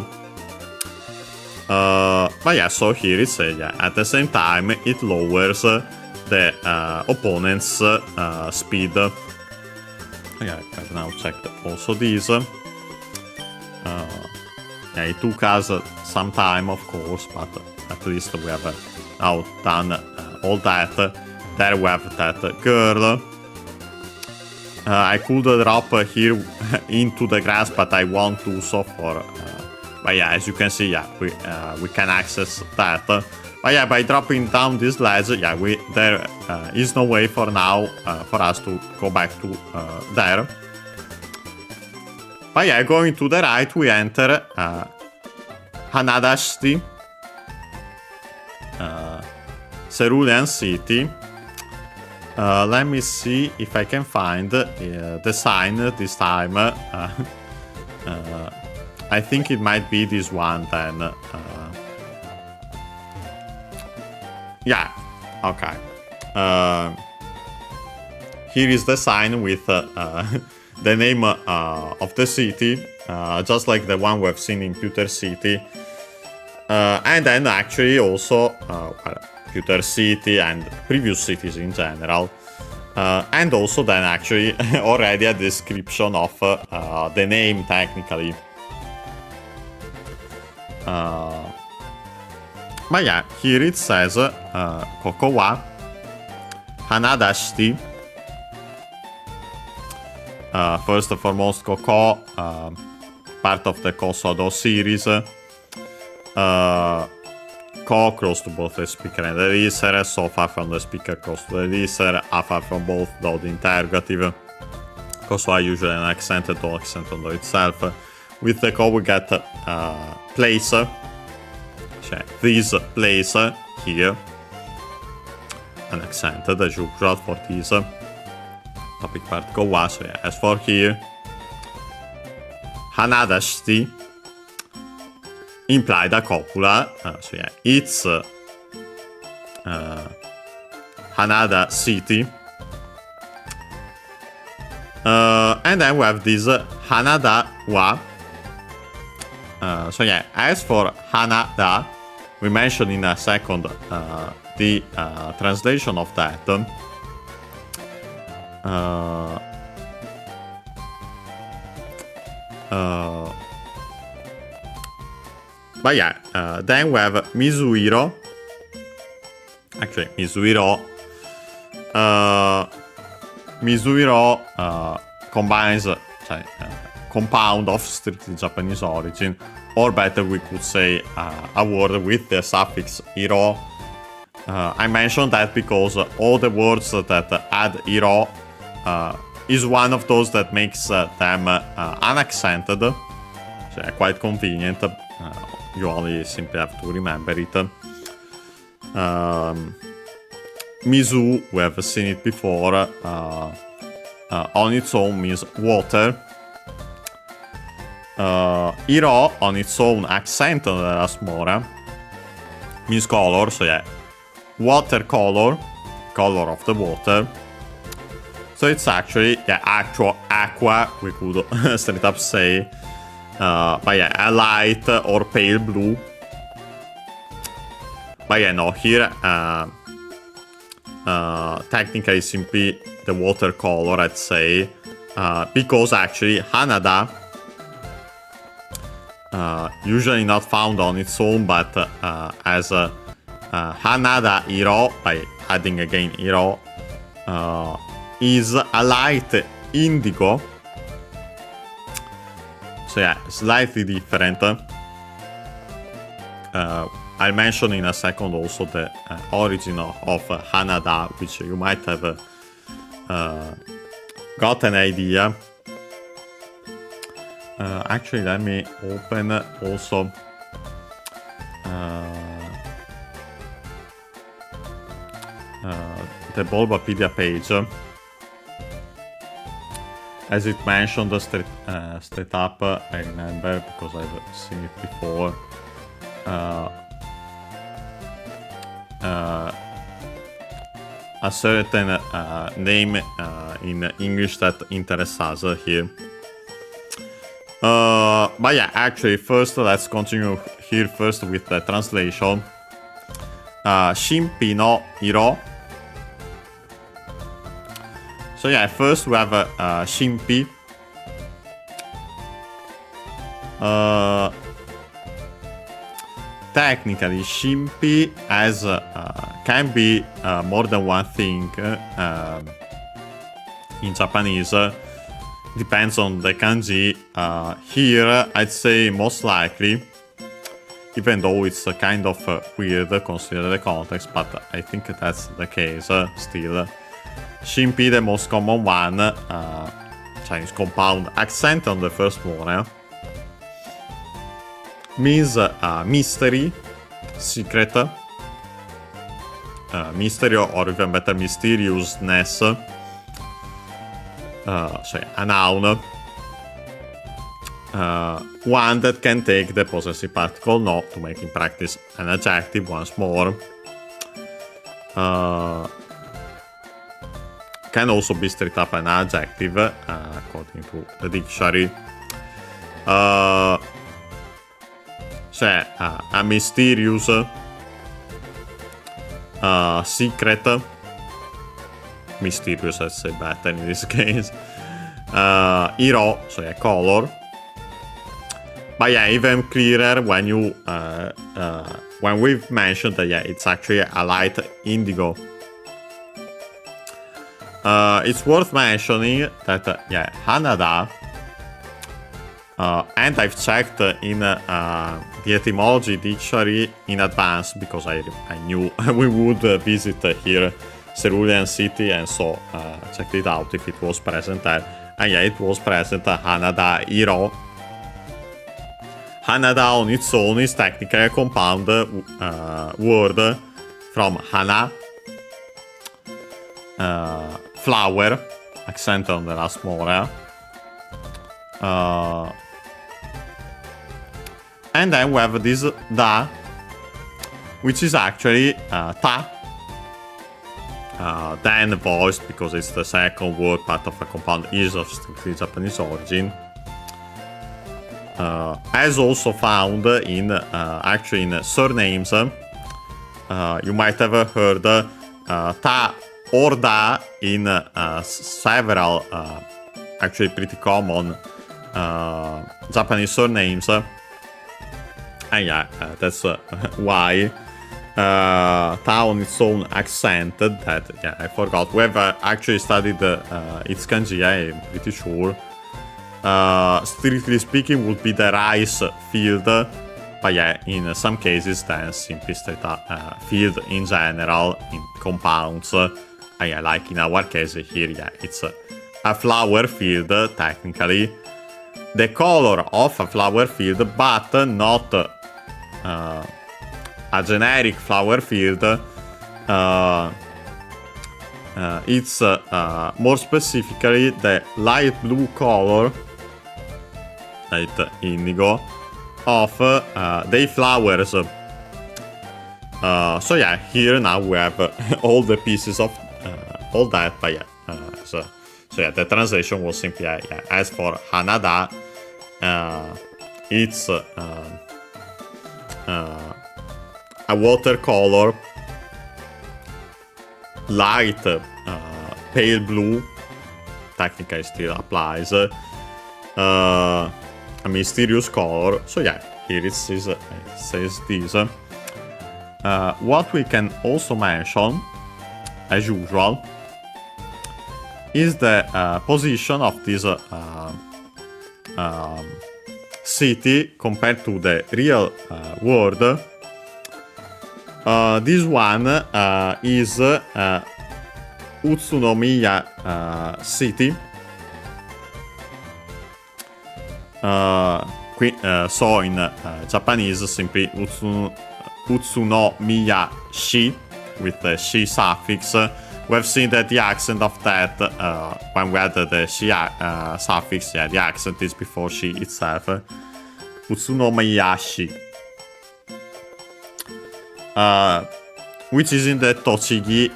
But yeah, so here it's yeah, at the same time it lowers the opponent's speed. Yeah, I've now checked also this. Yeah, it took us some time, of course, but at least we have now done all that. There we have that girl. I could drop here into the grass, but I won't do so for. But yeah, as you can see, yeah, we can access that. But yeah, by dropping down this ledge, yeah, there is no way for now for us to go back to there. But yeah, going to the right, we enter Hana Dashi City, Cerulean City. Let me see if I can find the sign this time. I think it might be this one then. Yeah, okay. Here is the sign with the name of the city, just like the one we've seen in Pewter City. And then actually also Pewter City and previous cities in general. And also then actually already a description of the name technically. But yeah, here it says Koko wa Hana Dashi City. First and foremost, Koko, part of the Kosodo series. Ko close to both the speaker and the listener, so far from the speaker close to the listener, far from both though the interrogative. Koso are usually an accented or accent on itself. With the Ko we get place, this place here, an accented as usual for this topic part go wa, so yeah, as for here, Hana Dashi City implied a copula, so yeah, it's Hanada City. And then we have this Hanada wa So yeah, as for Hanada, we mentioned in a second the translation of that. But yeah, then we have Mizuhiro. Actually, Mizuhiro combines compound of strictly Japanese origin, or better we could say a word with the suffix iro. I mentioned that because all the words that add iro is one of those that makes them unaccented, so quite convenient. You only simply have to remember it. Mizu, we have seen it before, on its own means water. Iro on its own accent on the last mora means color, so yeah, water color, color of the water. So it's actually, yeah, actual aqua, we could straight up say, but yeah, a light or pale blue. But yeah, no, here technically simply the water color, I'd say, because actually Hanada, usually not found on its own, but as Hanada Iro, by adding again Iro, is a light indigo. So yeah, slightly different. I'll mention in a second also the origin of Hanada, which you might have got an idea. Actually, let me open also the Bulbapedia page. As it mentioned straight up, I remember because I've seen it before. A certain name in English that interests us here. But yeah, actually, first let's continue here first with the translation. Shinpi no Iro. So yeah, first we have Shinpi. Technically, Shinpi as can be more than one thing in Japanese. Depends on the kanji. Here, I'd say most likely, even though it's kind of weird considering the context, but I think that's the case still. Shinpi, the most common one, Chinese compound accent on the first one, means mystery, secret, mystery, or even better, mysteriousness. So a noun, one that can take the possessive particle no to make in practice an adjective once more. Can also be straight up an adjective according to the dictionary. So a mysterious, secret, mysterious, let's say better in this case. Iro, so yeah, color. But yeah, even clearer when you when we've mentioned that yeah, it's actually a light indigo. It's worth mentioning that yeah, Hanada, and I've checked in the etymology dictionary in advance because I knew we would visit here Cerulean City, and so checked it out if it was present there. And yeah, it was present. Hanada Iro. Hanada on its own is technically a compound word from Hana, flower, accent on the last more. And then we have this da, which is actually ta. Then voiced because it's the second word part of a compound is of strictly Japanese origin. as also found in actually in surnames. You might have heard ta or da in several actually pretty common Japanese surnames. And yeah, that's why ta on its own accented that, yeah, I forgot. We have actually studied its kanji, I'm pretty sure. Strictly speaking, would be the rice field, but yeah, in some cases, then simply straight up field in general, in compounds. Yeah, like in our case here, yeah, it's a flower field, technically. The color of a flower field, but not a generic flower field. It's more specifically the light blue color, light indigo, of the flowers. So yeah, here now we have all the pieces of all that, but yeah, so yeah, the translation was simply, yeah, as for Hanada, it's a watercolor, light pale blue, technically still applies, a mysterious color. So yeah, here it says this. What we can also mention, as usual, is the position of this city compared to the real world. This one is Utsunomiya City. So in Japanese, simply Utsunomiya-shi with the shi suffix. We have seen that the accent of that, when we add the shi suffix, yeah, the accent is before shi itself. Utsunomiya-shi. Which is in the Tochigi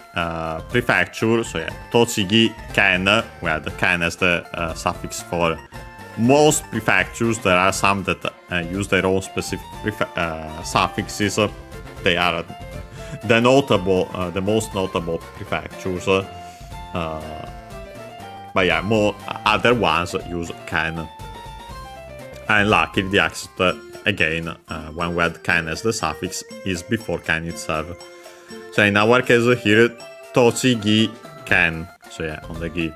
prefecture. So yeah, Tochigi Ken, where the Ken as the suffix for most prefectures. There are some that use their own specific suffixes. They are the most notable prefectures. But yeah, more other ones use Ken. And luckily the accent, again, when we add Ken as the suffix, is before Ken itself. So in our case here, Tochigi Ken. So yeah, on the gi.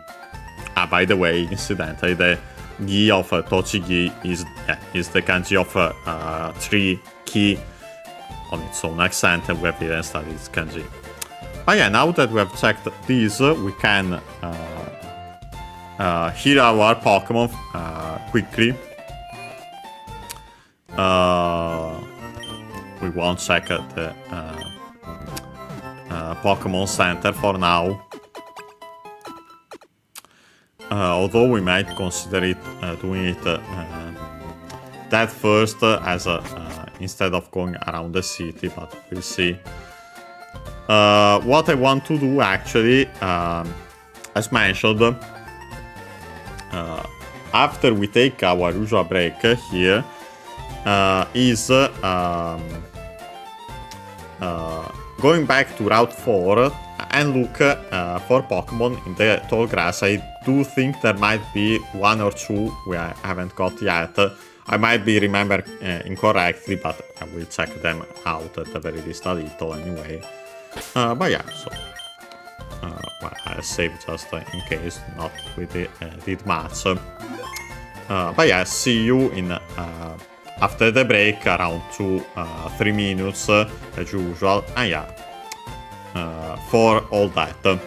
By the way, incidentally, the gi of Tochigi is the kanji of 3 ki on its own accent, and we have even studied its kanji. But yeah, now that we have checked these, we can hear our Pokemon quickly. We won't check the Pokémon Center for now. Although we might consider it doing it that first as instead of going around the city, but we'll see. What I want to do actually, as mentioned, after we take our usual break here, is going back to Route 4 and look for Pokemon in the tall grass. I do think there might be 1 or 2 we haven't got yet. I might be remember incorrectly, but I will check them out at the very least a little anyway. But yeah, so well, I'll save just in case not we did much. But yeah, see you in after the break, around 2-3 minutes as usual. And yeah, for all that,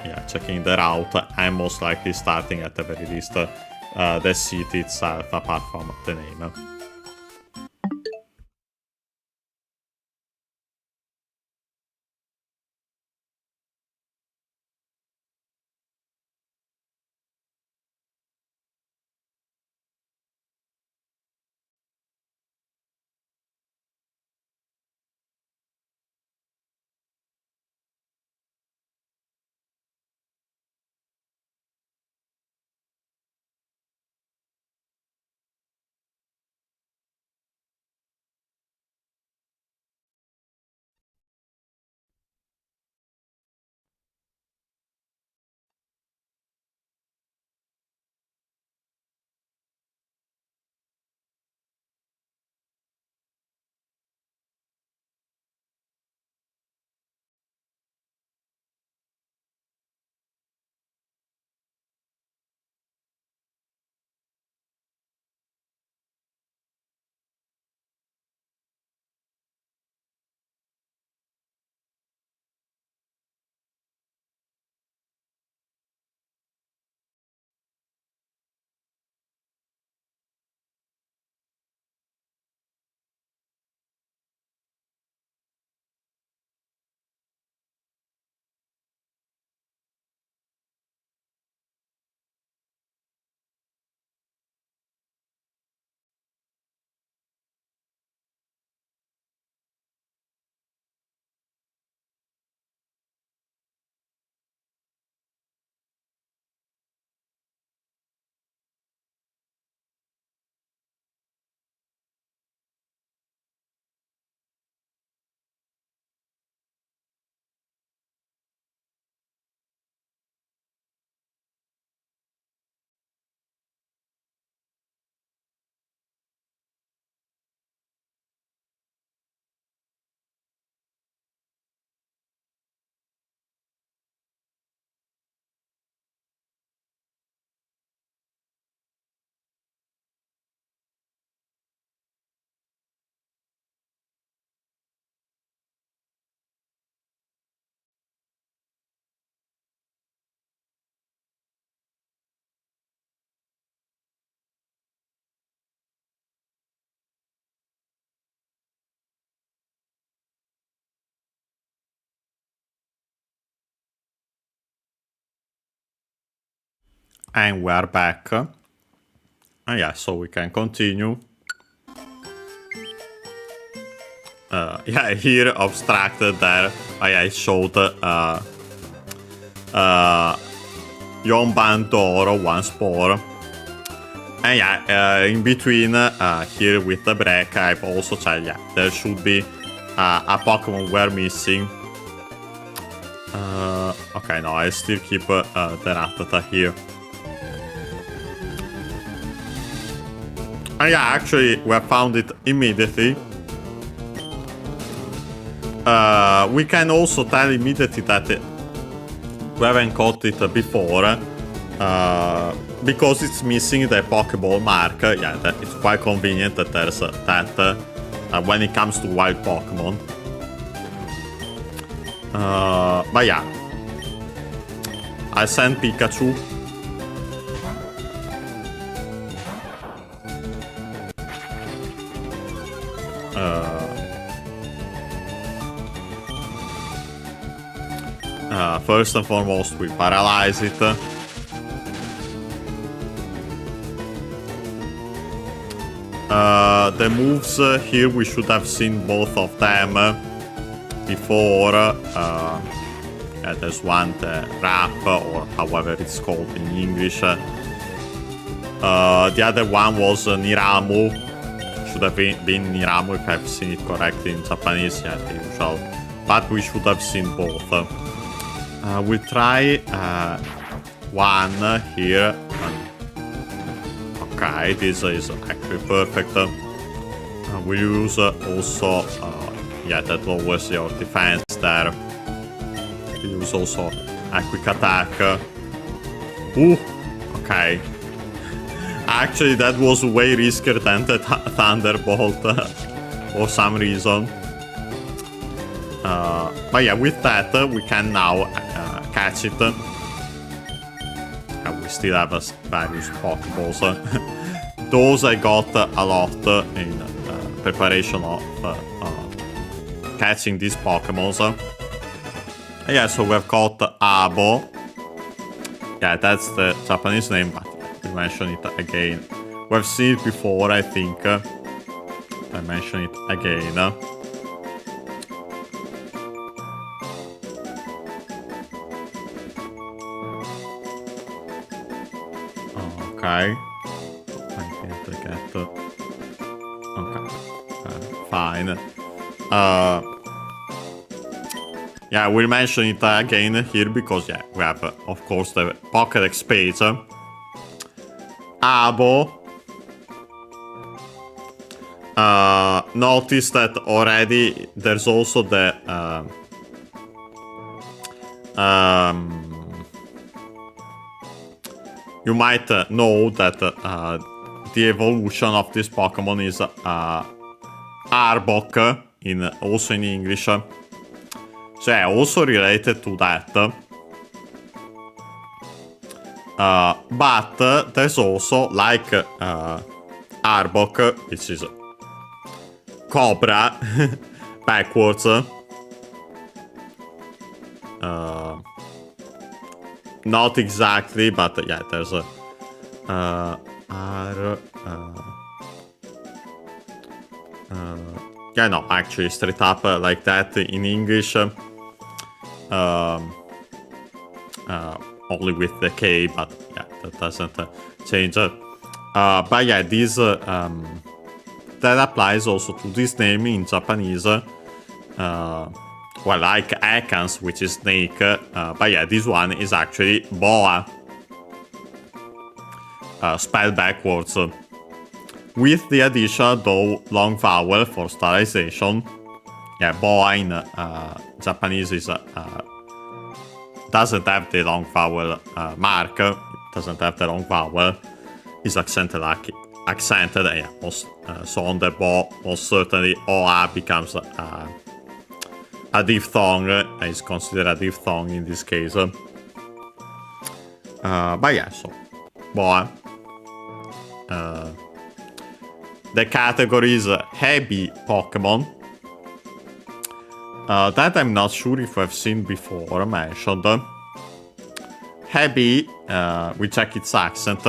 yeah, checking the route, I'm most likely starting at the very least the city itself, apart from the name. And we are back. Yeah, so we can continue. Yeah, here abstracted there. I showed Yon Bandoro once more. And yeah, in between here with the break, I've also tried, yeah, there should be a Pokemon we're missing. Okay, no, I still keep the Rattata here. And yeah, actually, we have found it immediately. We can also tell immediately that we haven't caught it before. Because it's missing the Pokeball mark. Yeah, it's quite convenient that there's that when it comes to wild Pokemon. But yeah, I sent Pikachu. First and foremost, we paralyze it. The moves here, we should have seen both of them before. Yeah, there's one, the Wrap, or however it's called in English. The other one was Niramu. Should have been Niramu if I've seen it correctly in Japanese, yeah, the usual. But we should have seen both. We'll try one here. Okay, this is actually perfect. We use also, yeah, that lowers your defense there. We use also a quick attack. Ooh, okay. Actually, that was way riskier than the Thunderbolt for some reason. But yeah, with that, we can now catch it. We still have various Pokeballs. Those I got a lot in preparation of catching these Pokemon. Yeah, so we've got Abo. Yeah, that's the Japanese name, but we mention it again. We've seen it before, I think. I mention it again. Okay. I can't get. Okay. Fine. Yeah, we'll mention it again here because, yeah, we have, of course, the Pokédex page. Abo. Notice that already there's also the you might know that the evolution of this Pokemon is Arbok, also in English. So yeah, also related to that. But there's also, like Arbok, which is Cobra, backwards. Not exactly, but yeah, there's a yeah, no, actually straight up like that in English. Only with the K, but yeah, that doesn't change. But yeah, this that applies also to this name in Japanese. Well, like Ekans, which is snake, but yeah, this one is actually Boa, spelled backwards, with the addition, though, long vowel for sterilization. Yeah, Boa in Japanese is doesn't have the long vowel mark, it doesn't have the long vowel, is accented, yeah, so on the Bo, most certainly OA becomes a diphthong, is considered a diphthong in this case. But yeah, so Boa. The category is heavy Pokemon. That I'm not sure if I've seen before mentioned. heavy, we check its accent,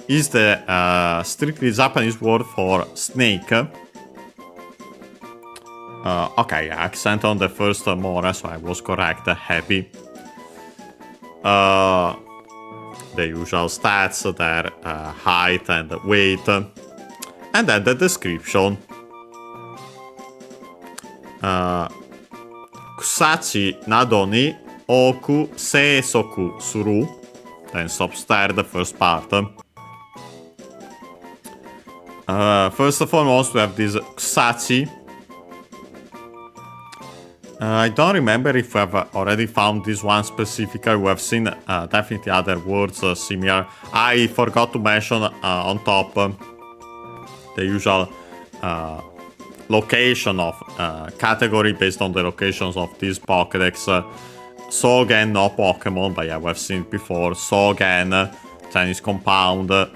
is the strictly Japanese word for snake. Okay, accent on the first mora, so I was correct, heavy. The usual stats, their height and weight. And then the description. Kusachi nado ni oku seisoku suru. Then stops there, the first part. First and foremost, we have this Kusachi. I don't remember if we have already found this one specifically. We have seen definitely other words similar. I forgot to mention on top the usual location of category based on the locations of this Pokédex. Sogen, no Pokemon, but yeah, we've seen it before. Sogen, Chinese compound, an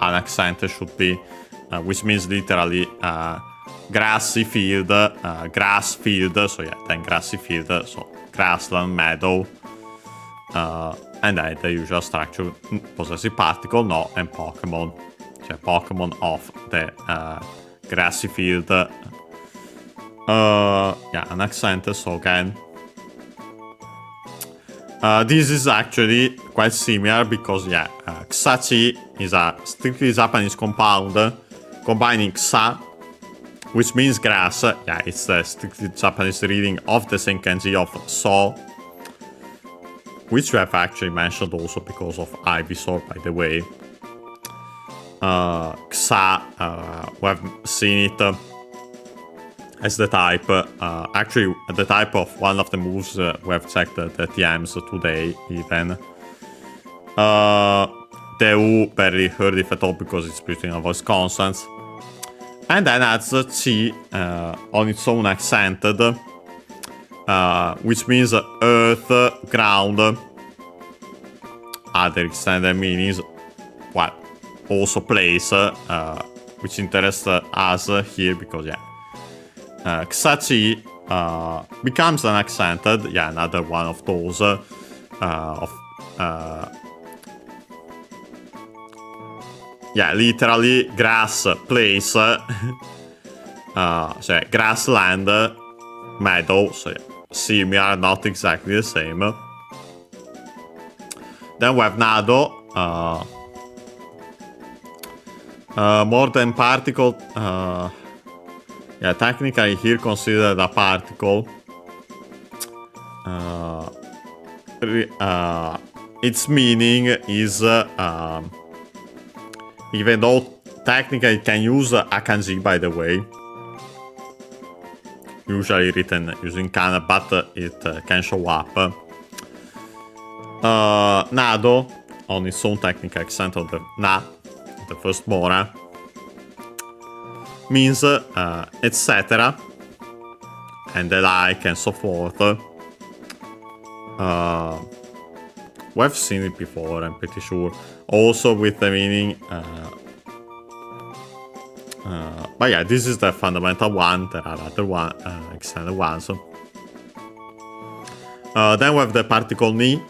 accent should be, which means literally grassy field, grass field, so yeah, then grassy field, so grassland, meadow, and then the usual structure, possessive particle, no, and Pokemon, so Pokemon of the grassy field, yeah, an accent, so again, this is actually quite similar because, yeah, Kusachi is a strictly Japanese compound combining Ksa, which means grass. Yeah, it's the strictly Japanese reading of the Senkanji of So, which we have actually mentioned also because of Ivysaur, by the way. Ksa, we have seen it as the type, actually the type of one of the moves we have checked the TMs today even. The U barely heard it at all because it's between voice consonants. And then adds Chi on its own accented, which means earth, ground. Other extended meanings, well, also place, which interests us here because, yeah, Kusachi becomes an accented, yeah, another one of those yeah, literally grass place, so yeah, grassland, meadow, so yeah, similar, not exactly the same. Then we have Nado, more than particle, yeah, technically here considered a particle. Its meaning is, even though technically it can use a kanji, by the way, usually written using kana, but it can show up. Nado, on its own technical accent of the na, the first mora, means etc. and the like and so forth. We've seen it before, I'm pretty sure. Also with the meaning, but yeah, this is the fundamental one. There are other one, extended ones. Then we have the particle ni,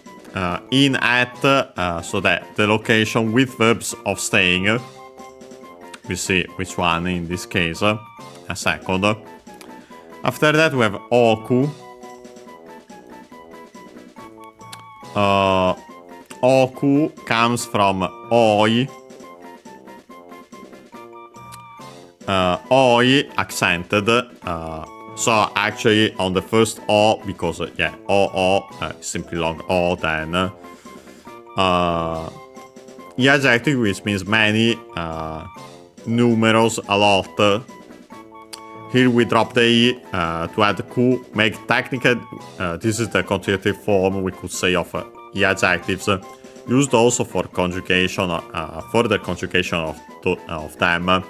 in, at, so that the location with verbs of staying. We see which one in this case. A second. After that we have oku. Oku comes from oi. Oi accented. So actually on the first o, because yeah, o simply long o, then the adjective, which means many, numerous, a lot. Here we drop the e to add ku, make technical. This is the conjugative form, we could say, of the adjectives, used also for conjugation, further conjugation of them.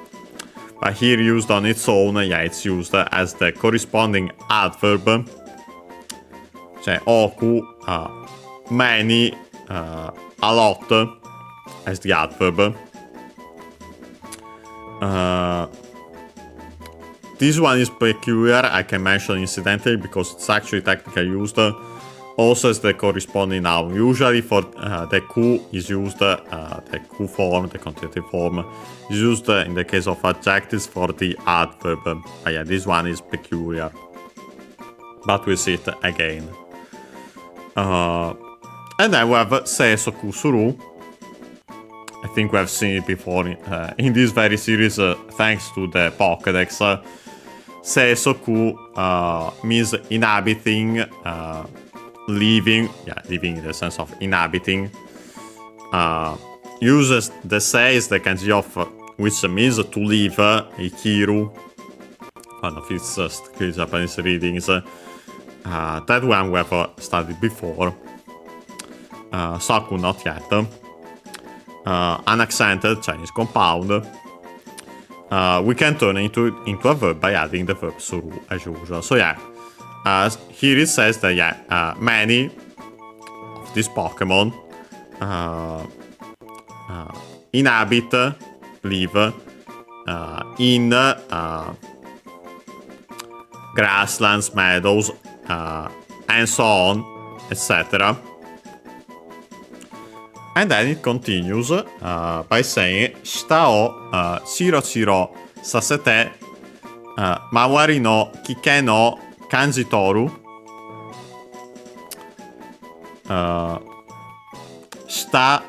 But here used on its own, yeah, it's used as the corresponding adverb. Cioè, oku, many, a lot, as the adverb. This one is peculiar, I can mention incidentally, because it's actually technically used also as the corresponding noun. Usually for the ku is used, the ku form, the conjunctive form, is used in the case of adjectives for the adverb. But yeah, this one is peculiar. But we'll see it again. And then we have Seisoku Suru. I think we have seen it before in this very series, thanks to the Pokédex. Seisoku means inhabiting, living, living in the sense of inhabiting. Uses the sei is the kanji of which means to live, ikiru. One of its strictly Japanese readings. That one we have studied before. Saku not yet. Unaccented Chinese compound. We can turn it into a verb by adding the verb suru as usual. So yeah, here it says that many of these Pokemon inhabit, live in grasslands, meadows, and so on, etc. And then it continues by saying Shita o chiro chiro sasete mawari no kike no kanji toru. Shita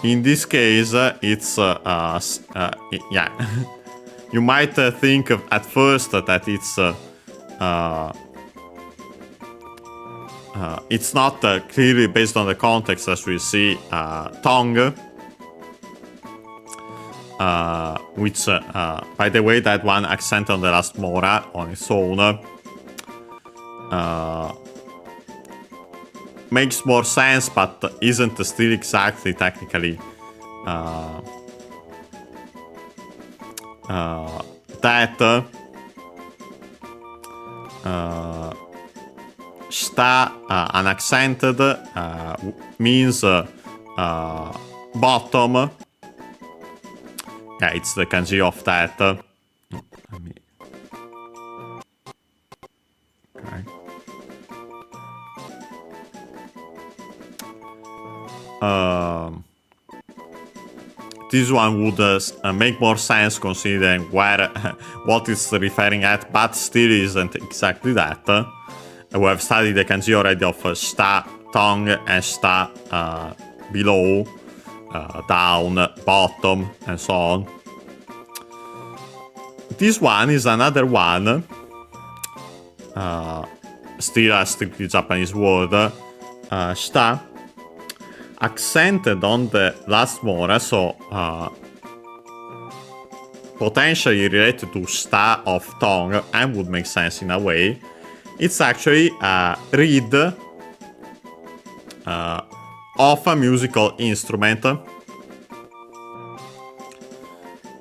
in this case it's you might think at first that it's not clearly based on the context, as we see tongue, which, by the way, that one accent on the last mora on its own makes more sense, but isn't still exactly technically that. Shita unaccented means bottom. Yeah, it's the kanji of that. Okay. This one would make more sense considering where what it's referring at, but still isn't exactly that. We have studied the kanji already of shita, tongue, and shita below, down, bottom, and so on. This one is another one, still a strictly Japanese word, shita, accented on the last mora, so potentially related to shita of tongue, and would make sense in a way. It's actually a reed of a musical instrument.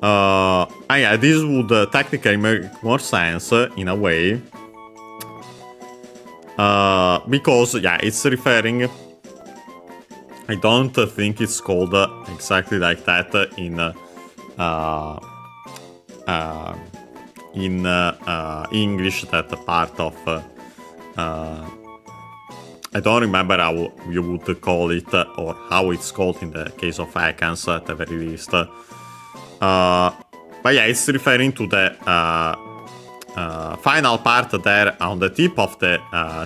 Yeah, this would technically make more sense in a way. Because, it's referring... I don't think it's called exactly like that in English, that part of I don't remember how you would call it or how it's called in the case of icons at the very least, but yeah, it's referring to the final part there on the tip of the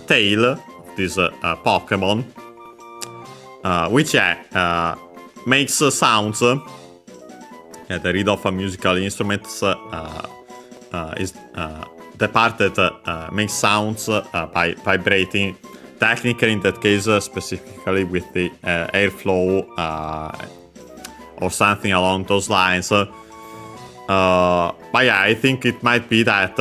tail of this Pokemon, which makes sounds. The reed of a musical instrument is the part that makes sounds by vibrating. Technically, in that case, specifically with the airflow or something along those lines. But yeah, I think it might be that,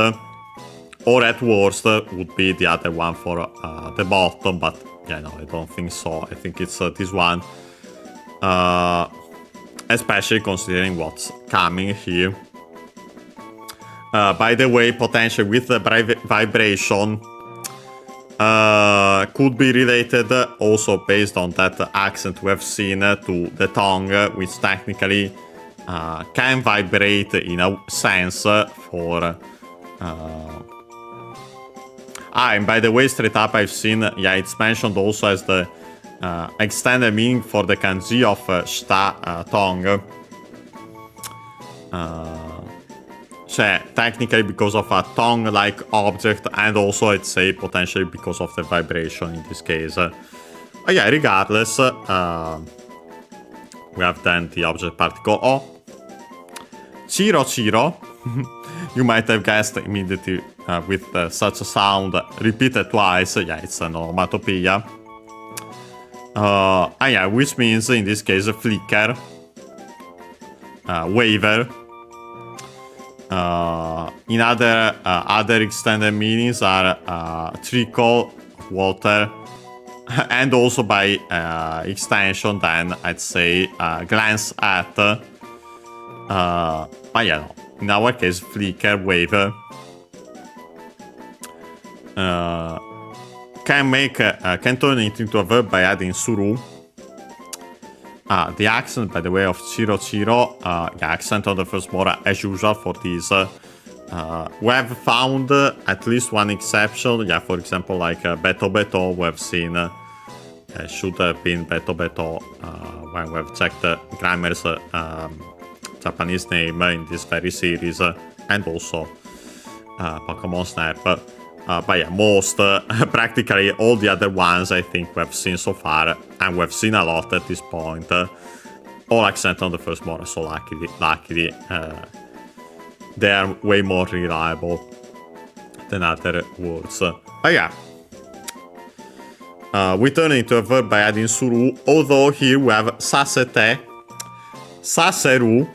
or at worst, would be the other one for the bottom. But yeah, no, I don't think so. I think it's this one. Especially considering what's coming here. By the way, potentially with the vibration could be related also based on that accent we have seen to the tongue, which technically can vibrate in a sense for And by the way, straight up I've seen, it's mentioned also as the extended meaning for the kanji of shita tongue. Technically because of a tongue-like object, and also I'd say potentially because of the vibration in this case. Regardless, we have then the object particle O. Chiro Chiro. You might have guessed immediately with such a sound repeated twice. It's an onomatopoeia. Which means in this case a flicker, waver. In other extended meanings are trickle of water, and also by extension then I'd say glance at. In our case, flicker, waver. Can turn it into a verb by adding suru. The accent, by the way, of Chiro Chiro, the accent on the first mora, as usual for this. We have found at least one exception. For example, like Beto Beto, we have seen should have been Beto Beto when we have checked Grammar's Japanese name in this very series, and also Pokémon Snap. Most, practically all the other ones I think we have seen so far, and we have seen a lot at this point, all accent on the first mora, so luckily they are way more reliable than other words. We turn it into a verb by adding suru, although here we have sasete. Saseru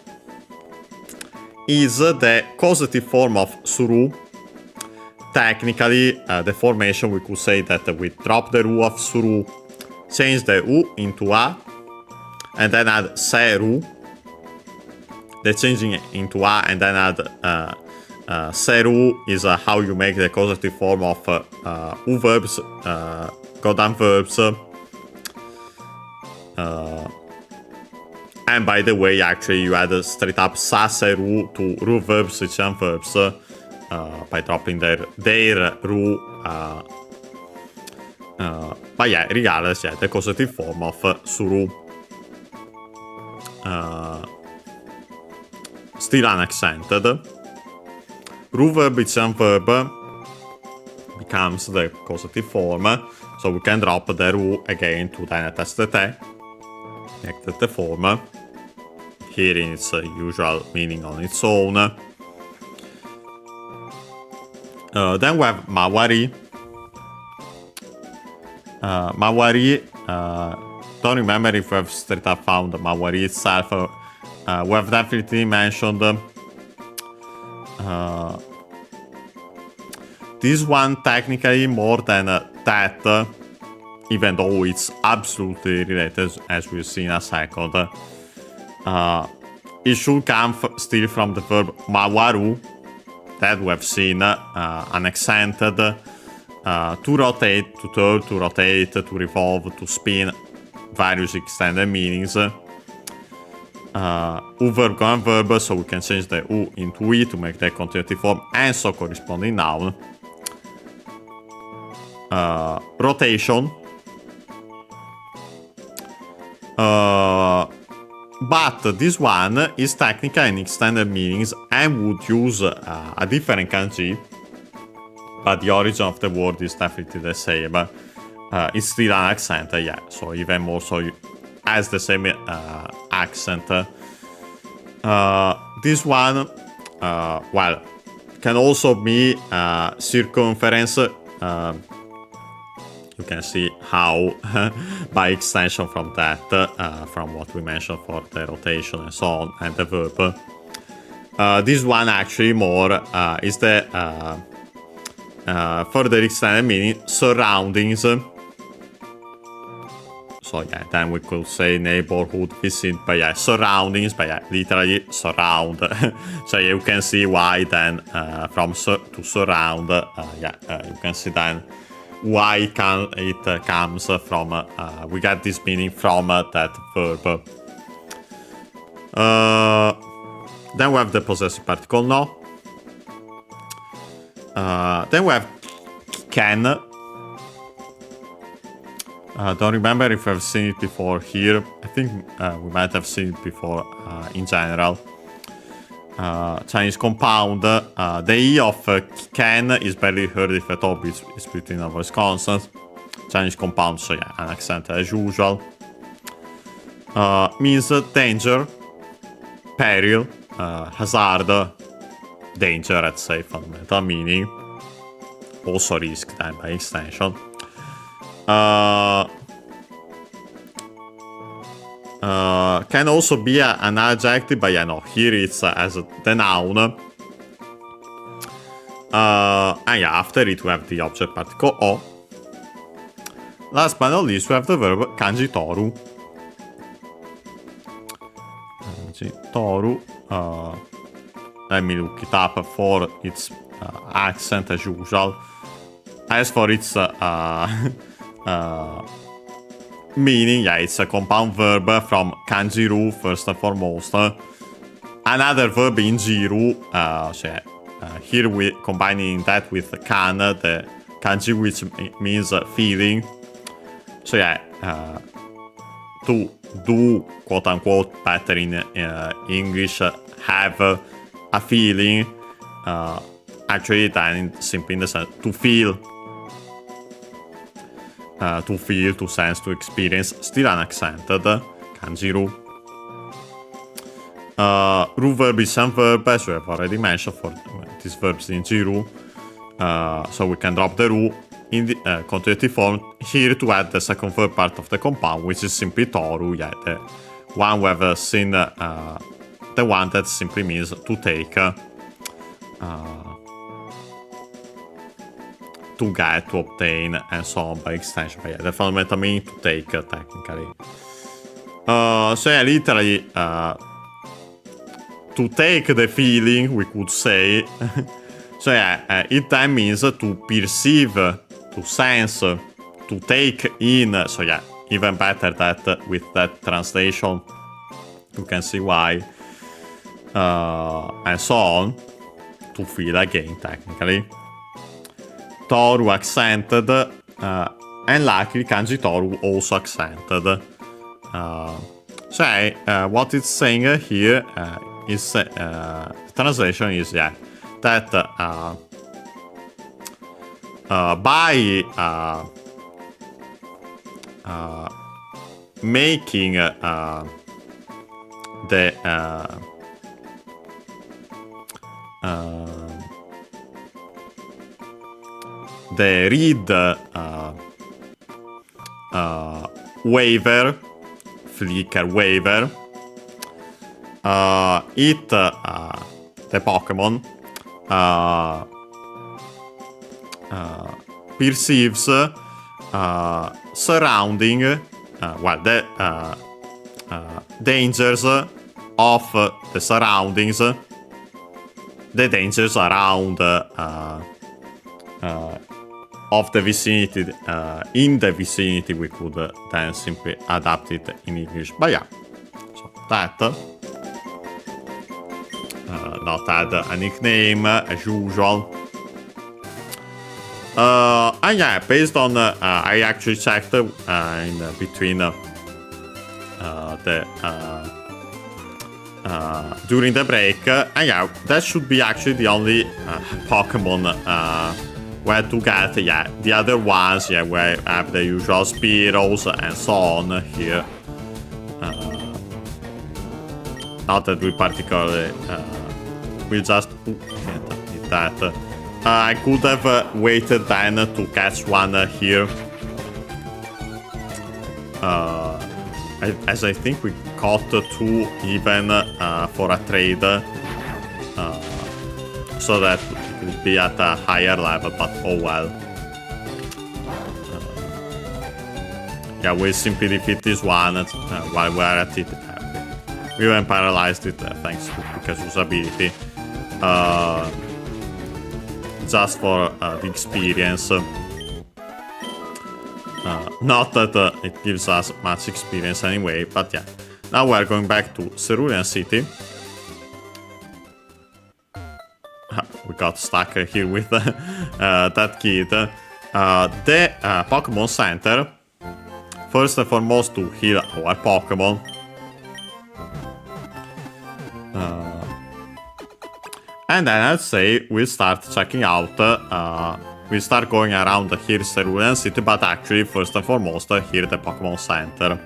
is the causative form of suru. Technically, the formation, we could say that we drop the ru of suru, change the u into a, and then add seru. The changing it into a and then add seru is how you make the causative form of u verbs, godan verbs. And by the way, actually, you add straight up saseru to ru verbs, which are verbs. By dropping their ru. Regardless, the causative form of suru. Still unaccented. Ru verb, it's a verb, becomes the causative form, so we can drop the ru again to then attach the te, make the form, here in its usual meaning on its own. Then we have Mawari. Don't remember if we have straight up found Mawari itself. We have definitely mentioned this one technically more than that, even though it's absolutely related, as we'll see in a second. It should come still from the verb mawaru, that we have seen unaccented, to rotate, to turn, to rotate, to revolve, to spin, various extended meanings. U verb, goan verb, so we can change the U into I to make the continuative form, and so corresponding noun. Rotation. But this one is technically an extended meanings and would use a different kanji, but the origin of the word is definitely the same. It's still an accent, so even more so has the same accent. This one, well, can also be circumference. You can see how, by extension from that, from what we mentioned for the rotation and so on, and the verb. This one actually more is the further extended meaning, surroundings. So then we could say neighborhood, vicinity, but surroundings, but literally surround. So you can see why then from to surround, you can see then why it comes from, we get this meaning from that verb. Then we have the possessive particle no. Then we have Ken. Don't remember if I've seen it before here. I think we might have seen it before in general. Chinese compound. The E of Ken is barely heard if at all, it's between a voice consonant. Chinese compound, so yeah, an accent as usual. Means danger, peril, hazard, danger, let's say, fundamental meaning. Also risk, then, by extension. Can also be an adjective, but yeah, no, here it's as the noun. And yeah, after it we have the object particle o. Last but not least, we have the verb kanji toru. Kanji toru. Let me look it up for its accent as usual. As for its meaning, yeah, it's a compound verb from kanjiru, first and foremost. Another verb in jiru, so yeah, here we combining that with kan, the kanji which means feeling. So yeah, to do, quote unquote, better in English, have a feeling, actually then simply in the sense to feel. To feel, to sense, to experience, still unaccented, kanjiru. Ru verb is some verb, as we have already mentioned for these verbs in jiru. So we can drop the ru in the continuative form here to add the second verb part of the compound, which is simply toru, yeah, the one we have seen, the one that simply means to take. To get, to obtain, and so on by extension. But yeah, the fundamental meaning to take, technically. So yeah, literally, to take the feeling, we could say. So yeah, it then means to perceive, to sense, to take in. So yeah, even better that with that translation, you can see why. And so on. To feel again, technically. Toru accented, and luckily kanji toru also accented. So what it's saying here is, the translation is, yeah, that by making the read waiver, flicker waiver, the Pokemon perceives surrounding, well, the dangers of the surroundings, the dangers around of the vicinity, in the vicinity, we could then simply adapt it in English. But yeah, so that. Not add a nickname as usual. And yeah, based on I actually checked in between during the break, and yeah, that should be actually the only Pokemon where to get, yeah, the other ones, yeah, where I have the usual Spearows and so on here. Not that we particularly we just that I could have waited then to catch one here, as I think we caught two even for a trade, so that it would be at a higher level, but oh well. Yeah, we simply defeat this one while we're at it. We even paralyzed it thanks to Pikachu's ability. Just for the experience. Not that it gives us much experience anyway, but yeah. Now we're going back to Cerulean City. We got stuck here with that kid. The Pokémon Center, first and foremost to heal our Pokémon. And then I'd say we'll start checking out, we'll start going around here Cerulean City, but actually first and foremost here the Pokémon Center.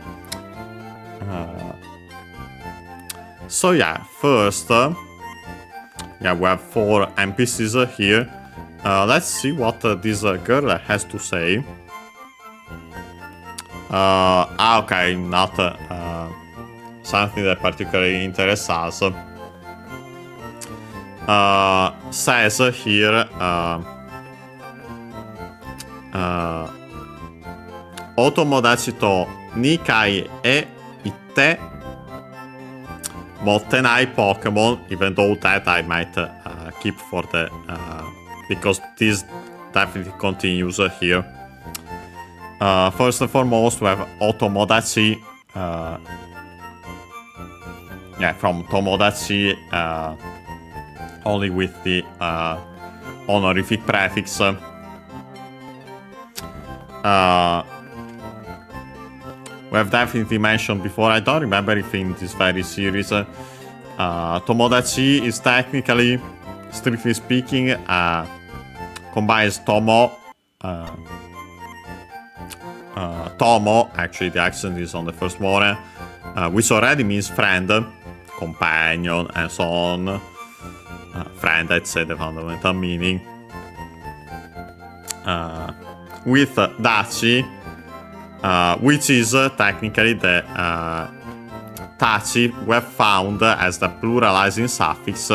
So yeah, first, yeah, we have 4 NPCs here. Let's see what this girl has to say. Okay, not something that particularly interests us. Says here, Otomodachi to Nikai e itte Mottenai Pokemon, even though that I might keep for the because this definitely continues here. First and foremost, we have Otomodachi, yeah, from Tomodachi, only with the honorific prefix. We have definitely mentioned before, I don't remember if in this very series, Tomodachi is technically, strictly speaking, combines Tomo, actually the accent is on the first one, which already means friend, companion, and so on. Friend, I'd say the fundamental meaning. With Dachi, which is technically the Tachi we have found as the pluralizing suffix.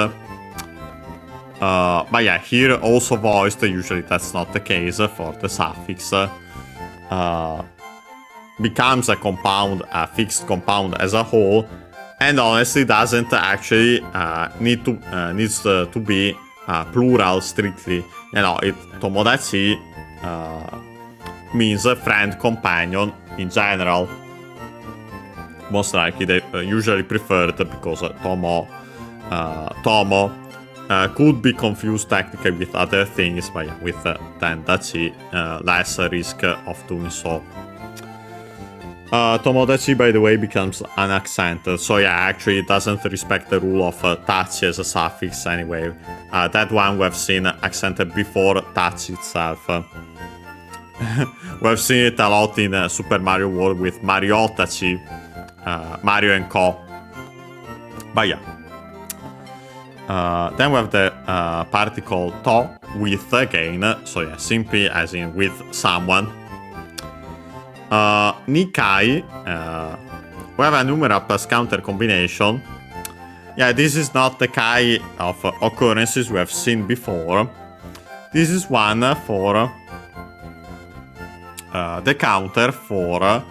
But yeah, here also voiced, usually that's not the case for the suffix. Becomes a compound, a fixed compound as a whole, and honestly doesn't actually needs to be plural strictly. You know, Tomodachi means a friend, companion in general. Most likely they usually preferred because Tomo could be confused technically with other things, but yeah, with Tendachi, less risk of doing so. Tomodachi, by the way, becomes unaccented, so yeah, actually it doesn't respect the rule of Tachi as a suffix anyway. That one we have seen accented before Tachi itself. We have seen it a lot in Super Mario World with Mariotachi, Mario and Co. But yeah. Then we have the particle to, with again, so yeah, simply as in with someone. Nikai, we have a numeral plus counter combination. Yeah, this is not the Kai of occurrences we have seen before. This is one for the counter for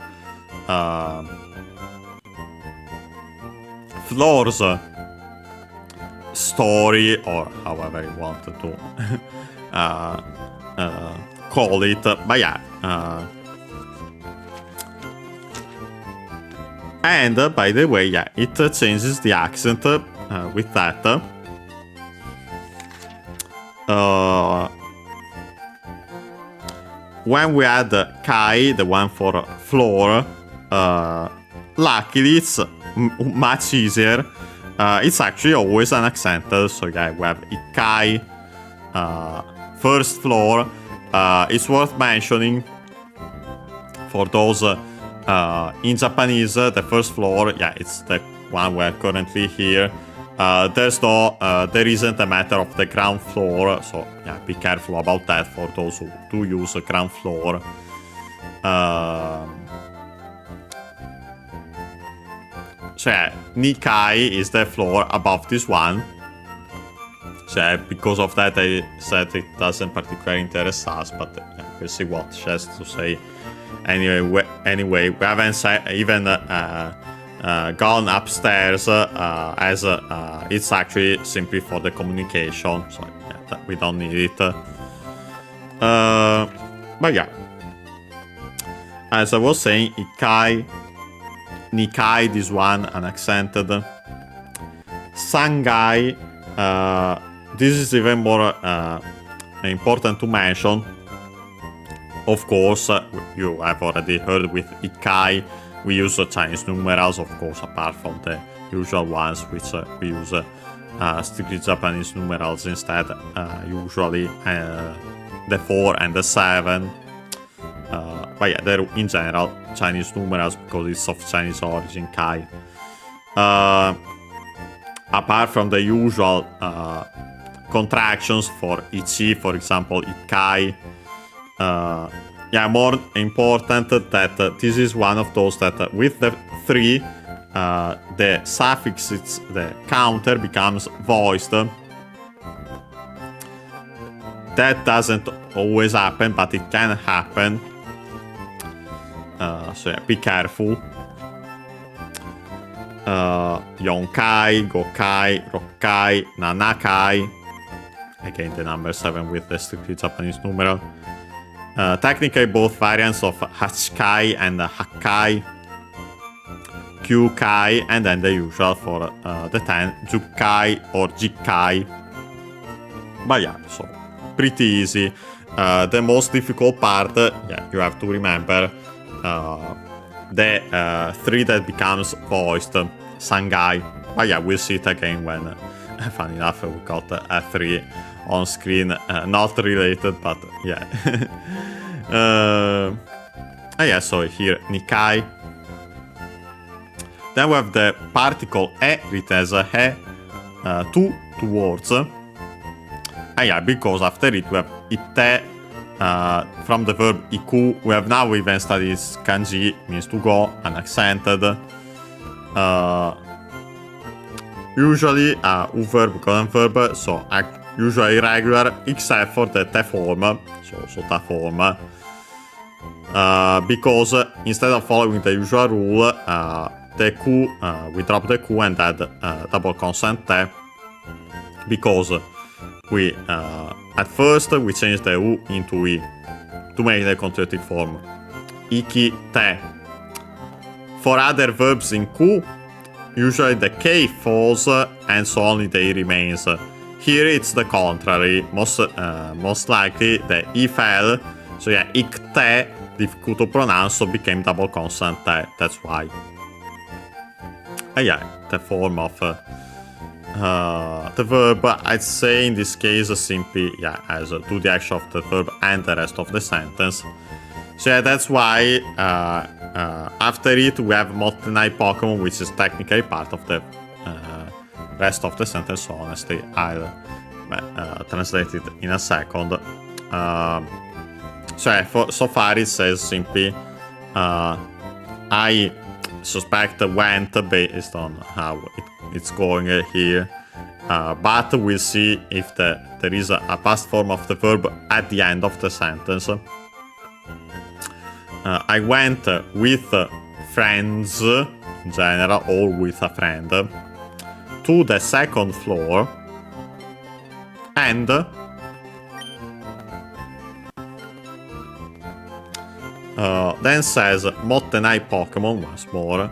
Floor's story, or however you want to call it. But yeah. And by the way, yeah, it changes the accent with that. When we add Kai, the one for floor, luckily it's much easier. It's actually always unaccented, so yeah, we have Ikai, first floor. It's worth mentioning for those in Japanese, the first floor, yeah, it's the one we're currently here. There isn't a matter of the ground floor, so yeah, be careful about that for those who do use the ground floor. So yeah, Nikai is the floor above this one. So yeah, because of that I said it doesn't particularly interest us, but yeah, we'll see what she has to say. Anyway, we haven't even gone upstairs as it's actually simply for the communication, so yeah, we don't need it. But yeah, as I was saying, Ikai, Nikai, this one unaccented. Sangai, this is even more important to mention. Of course, you have already heard with Ikai, we use Chinese numerals, of course, apart from the usual ones, which we use strictly Japanese numerals instead, usually the 4 and the 7. But yeah, they're in general Chinese numerals because it's of Chinese origin, Kai. Apart from the usual contractions for Ichi, for example, Ikai. More important that this is one of those that with the 3, the suffix, the counter becomes voiced. That doesn't always happen, but it can happen. So yeah, be careful. Yonkai, Gokai, Rokkai, Nanakai. Again, the number 7 with the strictly Japanese numeral. Technically, both variants of Hachikai and Hakkai, Kyukai, and then the usual for the 10, Jukai or Jikai. But yeah, so pretty easy. The most difficult part, you have to remember the 3 that becomes voiced, Sangai. But yeah, we'll see it again when, funny enough, we got a 3 on screen, not related, but yeah. So here, Nikai. Then we have the particle e written as he, towards. Because after it we have ite, from the verb iku. We have now even studied kanji, means to go, unaccented. Usually verb, colon verb, so usually irregular, except for the te form, so ta form. Because instead of following the usual rule, the Q, we drop the Q and add double consonant te, because we at first we change the U into I to make the conjugative form. Iki te. For other verbs in Q, usually the K falls and so only the I remains. Here it's the contrary. Most likely the I fell, so yeah, ikte, difficult to pronounce, so became double consonant te. That's why. The form of the verb, I'd say in this case simply as do the action of the verb and the rest of the sentence. So yeah, that's why after it we have Motenai Pokemon, which is technically part of the rest of the sentence. So honestly, I'll translate it in a second. So far it says simply I suspect went based on how it's going here, but we'll see if there is a past form of the verb at the end of the sentence. I went with friends, in general, or with a friend, to the second floor, and then says Motenai Pokemon once more.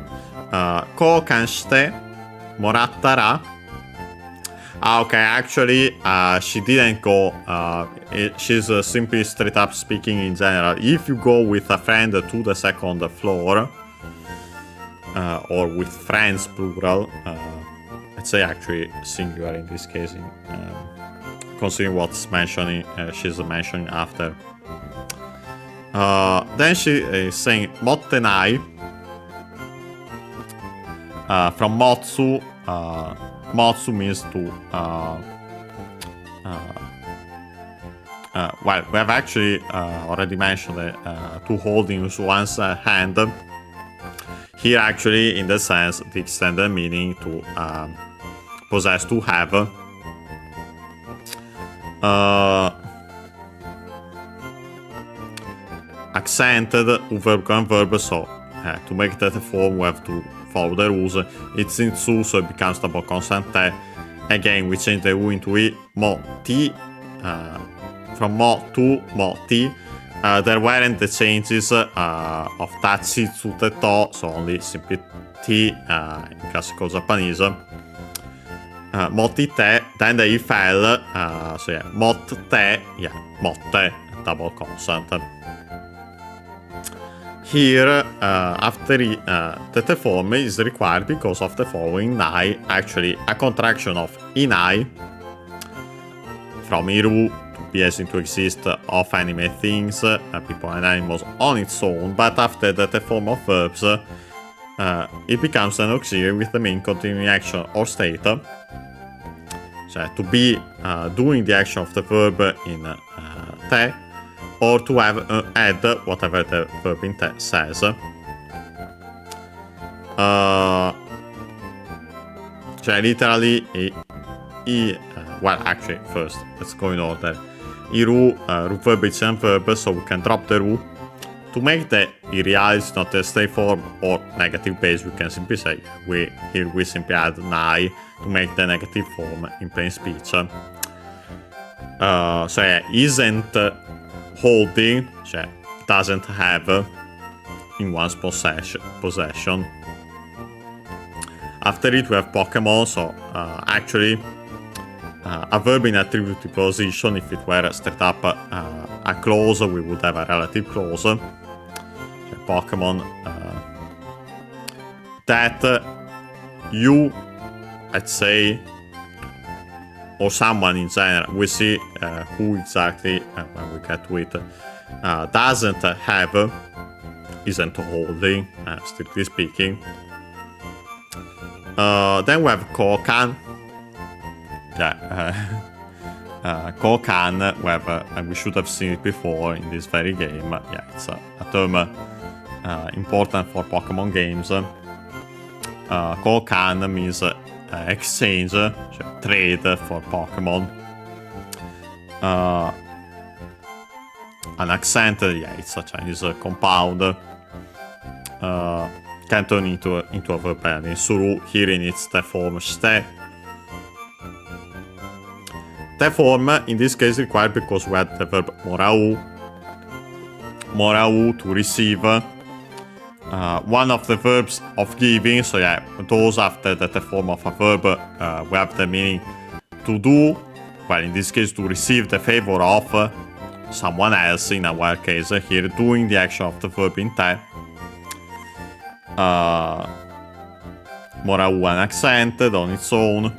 Koukan shite moratta ra. Okay, actually, she didn't go. She's simply straight up speaking in general. If you go with a friend to the second floor, or with friends plural, let's say actually singular in this case, considering what's mentioning, she's mentioning after. Then she is saying Motenai from Motsu. Motsu means to well, we have actually already mentioned to hold in one's hand. Here actually in the sense the extended meaning to possess, to have. Accented verb and verb, so to make that a form we have to follow the rules. It's in su, so it becomes double consonant te. Again, we change the u into I. Mo ti, from mo to mo ti. There weren't the changes of tachi, tsute, to, so only simply ti in classical Japanese. Mo ti te, then the ifl, so yeah, motte, yeah, motte, double consonant. Here, after the form is required because of the following nai, actually a contraction of inai from iru to be as into exist of animate things, people and animals on its own, but after the form of verbs, it becomes an auxiliary with the main continuing action or state. So to be doing the action of the verb in te, or to have add whatever the verb in te says. So literally, well, actually, first, let's go in order. Iru, verb is an verb, so we can drop the ru. To make the reality not a straight form or negative base, we can simply say, here we simply add nai to make the negative form in plain speech. So yeah, isn't holding, cioè doesn't have in one's possession. After it we have Pokemon, so actually a verb in attributive position, if it were straight up a clause, we would have a relative clause. So Pokemon that you, let's say, or someone in general, we see who exactly, when we get to it, doesn't have, isn't holding, strictly speaking. Then we have Kokan. Yeah, Kokan, we should have seen it before in this very game. Yeah, it's a term important for Pokemon games. Kokan means exchange, trade for Pokemon. An accent, yeah, it's a Chinese compound. Can turn into a verb in Suru. Here in it's the form ste. The form in this case required because we had the verb morau. Morau to receive. One of the verbs of giving, so yeah, those after the form of a verb, we have the meaning to do, well, in this case, to receive the favor of someone else, in our case, here, doing the action of the verb in te. Morau, an accent on its own.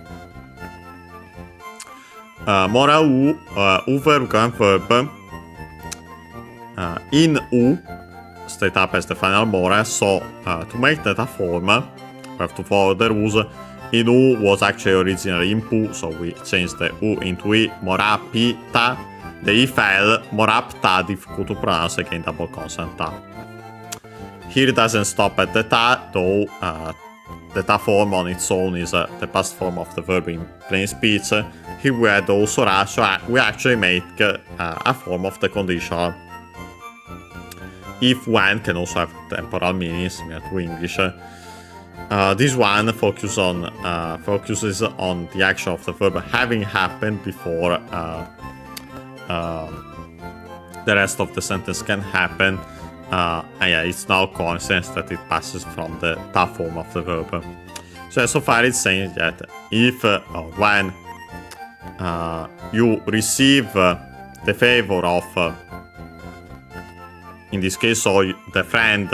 Morau, verb, verb, in u, straight up as the final mora, so to make that a form, we have to follow the rules. In u was actually originally in pu, so we changed the u into i, morapita. The i fell, morapta, difficult to pronounce, again double consonant ta. Here it doesn't stop at the ta, though the ta form on its own is the past form of the verb in plain speech. Here we had also ra, so we actually make a form of the conditional. If when can also have temporal meaning similar to English. This one focuses on the action of the verb having happened before the rest of the sentence can happen. And yeah, it's now coincidence that it passes from the ta form of the verb. So far it's saying that if or when you receive the favor of in this case, so the friend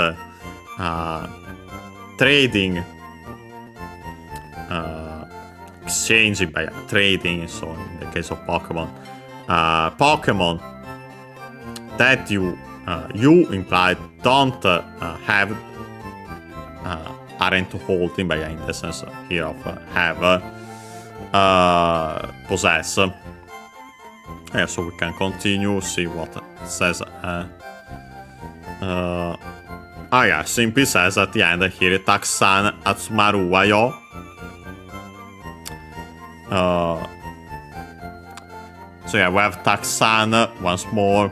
trading, exchanging by trading, so in the case of Pokemon, Pokemon that you implied don't have, aren't holding, by in the sense here of have, possess. Yeah, so we can continue, see what it says. Yeah, simply says at the end here, Taksan Atsumaru wa yo. So yeah, we have Taksan once more.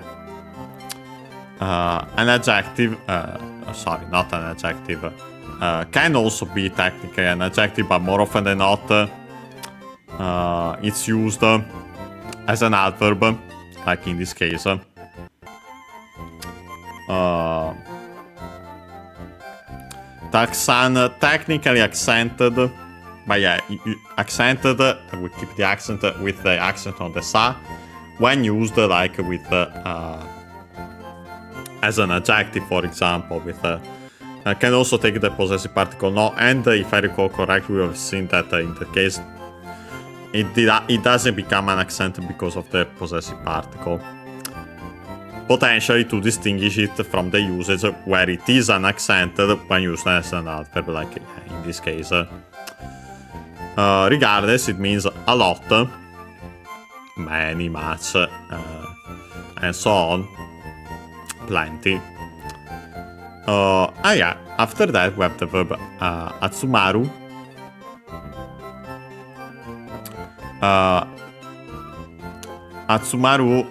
An adjective, sorry, not an adjective, can also be technically an adjective, but more often than not, it's used as an adverb, like in this case. Taksan, technically accented, but yeah, accented, we keep the accent with the accent on the sa when used like with as an adjective, for example, with can also take the possessive particle no, and if I recall correctly, we have seen that in the case it doesn't become an accent because of the possessive particle. Potentially to distinguish it from the usage where it is an accented when used as an adverb, like in this case. Regardless, it means a lot, many, much, and so on. Plenty. Yeah, after that we have the verb atsumaru. Atsumaru,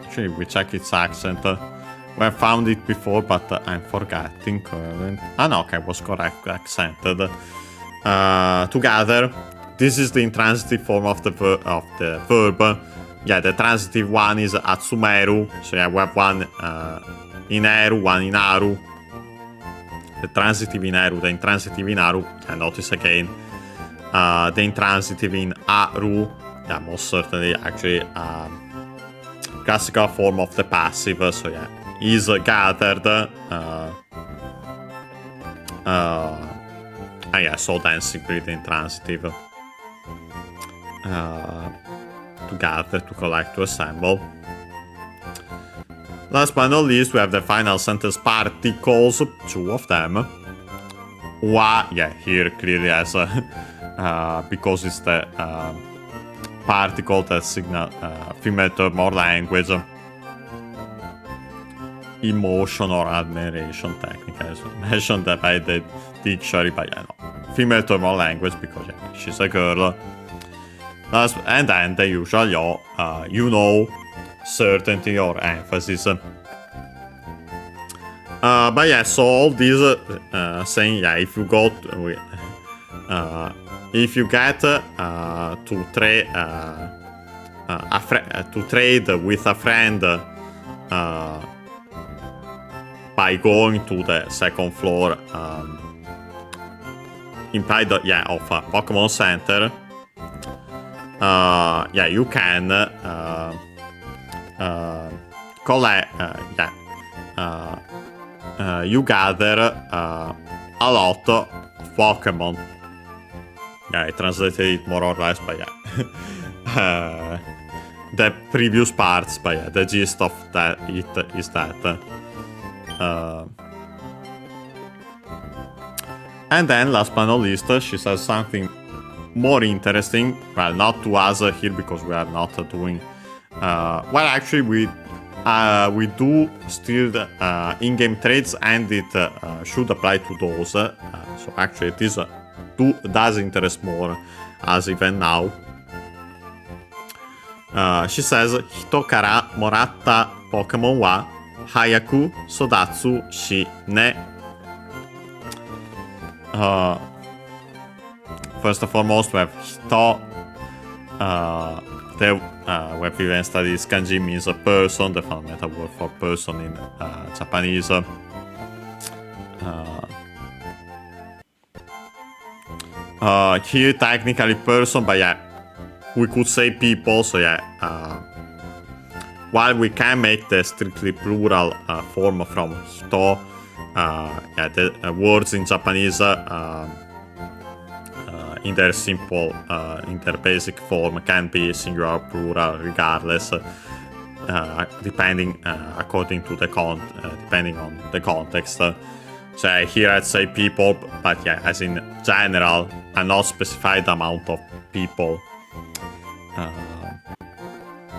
actually we check its accent. We have found it before, but I'm forgetting. No, okay, it was correct, accented. Together, this is the intransitive form of the verb. Yeah, the transitive one is atsumeru. So yeah, we have one in eru, one in aru. The transitive in eru, the intransitive in aru. Yeah, notice again the intransitive in aru. Yeah, most certainly actually classical form of the passive. So yeah, is gathered. Yeah, so then simply the intransitive. To gather, to collect, to assemble. Last but not least, we have the final sentence particles, 2 of them. Wa, yeah, here clearly as because it's the particle that signal female term or language, emotion or admiration, technically, as mentioned by the dictionary, but yeah, no, female term or language because yeah, she's a girl. And then the usual you know, certainty or emphasis. But yeah, so all these saying yeah, if you go if you get to trade with a friend by going to the second floor implied yeah, of a Pokémon Center. Yeah, you can collect. You gather a lot of Pokemon. Yeah, I translated it more or less, but yeah, the previous parts. But yeah, the gist of that is that. And then, last but not least, she says something more interesting. Well, not to us here because we are not doing. Well, actually, we do still in-game trades, and it should apply to those. So actually, this does interest more us even now. She says, "Hito kara moratta Pokémon wa hayaku sodatsu shi ne." First and foremost, we have Hito. We have even studied kanji means a person, the fundamental word for person in Japanese. Here, technically person, but yeah, we could say people, so yeah. While we can make the strictly plural form from Hito, yeah, the words in Japanese in their simple, in their basic form can be singular or plural regardless, depending according to the depending on the context. So here I'd say people, but yeah, as in general, a not specified amount of people.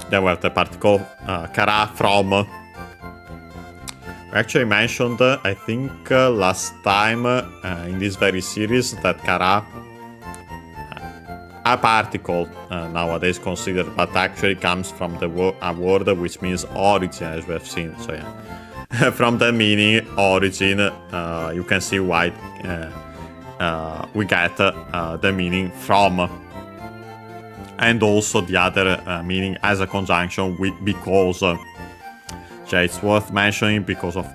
Then we have the particle kara from. We actually mentioned, I think, last time in this very series that kara, a particle nowadays considered, but actually comes from a word which means origin, as we have seen. So yeah, from the meaning origin, you can see why we get the meaning from, and also the other meaning as a conjunction with because. So it's worth mentioning because of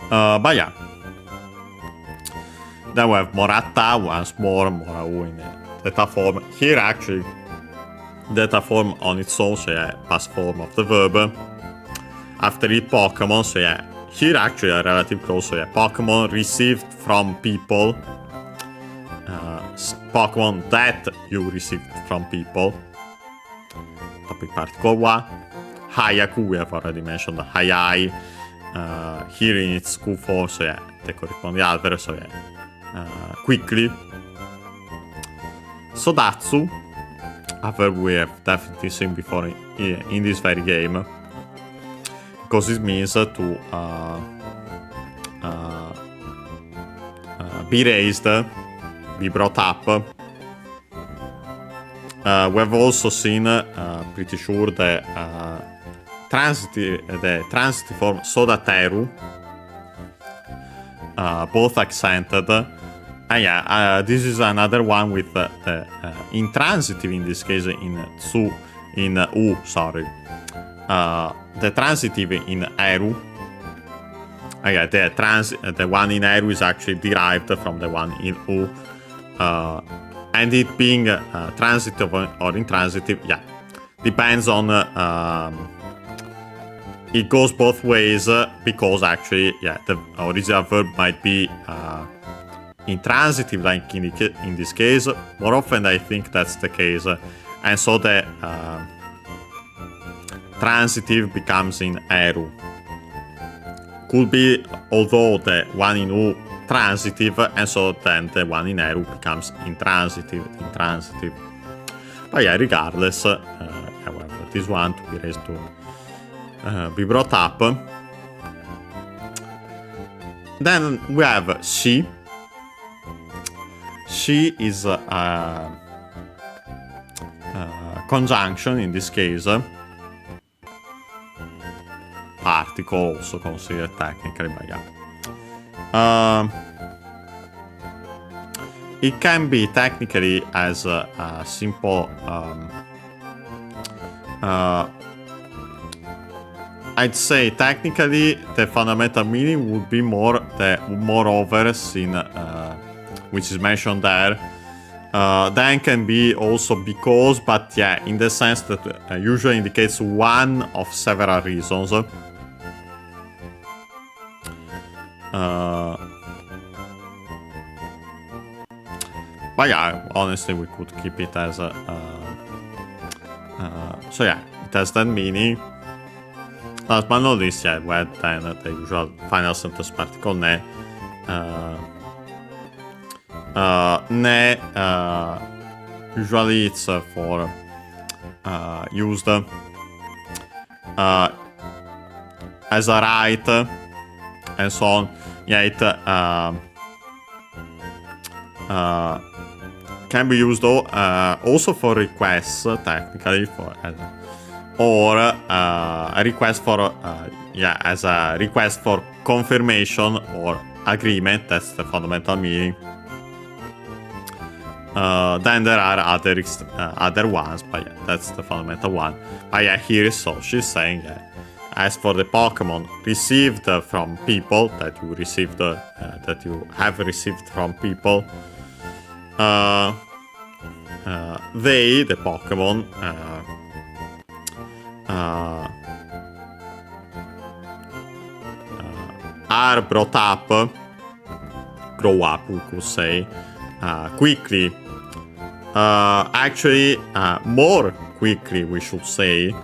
But yeah. Then we have Morata once more, Morau in theta form. Here actually, theta form on its own, so yeah, past form of the verb. After it, Pokemon, so yeah, here actually are relative close, so yeah, Pokemon received from people. Pokemon that you received from people. Topic particle 1. Hayaku, we have already mentioned the Hayai. Here in its school form, so yeah, the corresponding adverb, so yeah. Quickly. Sodatsu, a verb we have definitely seen before in this very game, because it means to be raised, be brought up. We have also seen, pretty sure, the transitive form Sodateru, both accented. And yeah, this is another one with the intransitive in this case in U, sorry. The transitive in Eru. Yeah, the one in Eru is actually derived from the one in U. And it being transitive or intransitive, yeah, depends on. It goes both ways because actually, yeah, the original verb might be intransitive, like in this case. More often, I think that's the case, and so the transitive becomes in Eru. Could be, although the one in U transitive, and so then the one in Eru becomes intransitive. But yeah, regardless, however, this one to be raised to be brought up. Then we have she. She is a conjunction in this case. Particle also considered technically, but yeah. It can be technically as a simple. I'd say technically the fundamental meaning would be more the moreover seen, which is mentioned there. Then can be also because, but yeah, in the sense that usually indicates one of several reasons. But yeah, honestly, we could keep it as a. So yeah, it has that meaning. Last but not least, yeah, we had then the usual final sentence particle ne. Ne, usually it's for used as a right and so on. Yeah, it can be used also for requests, technically, or a request for as a request for confirmation or agreement. That's the fundamental meaning. Then there are other ones, but yeah, that's the fundamental one. But yeah, here so she's saying, as for the Pokemon received from people that you received, that you have received from people, they, the Pokemon, are brought up, grow up, we could say, quickly. Actually, more quickly, we should say,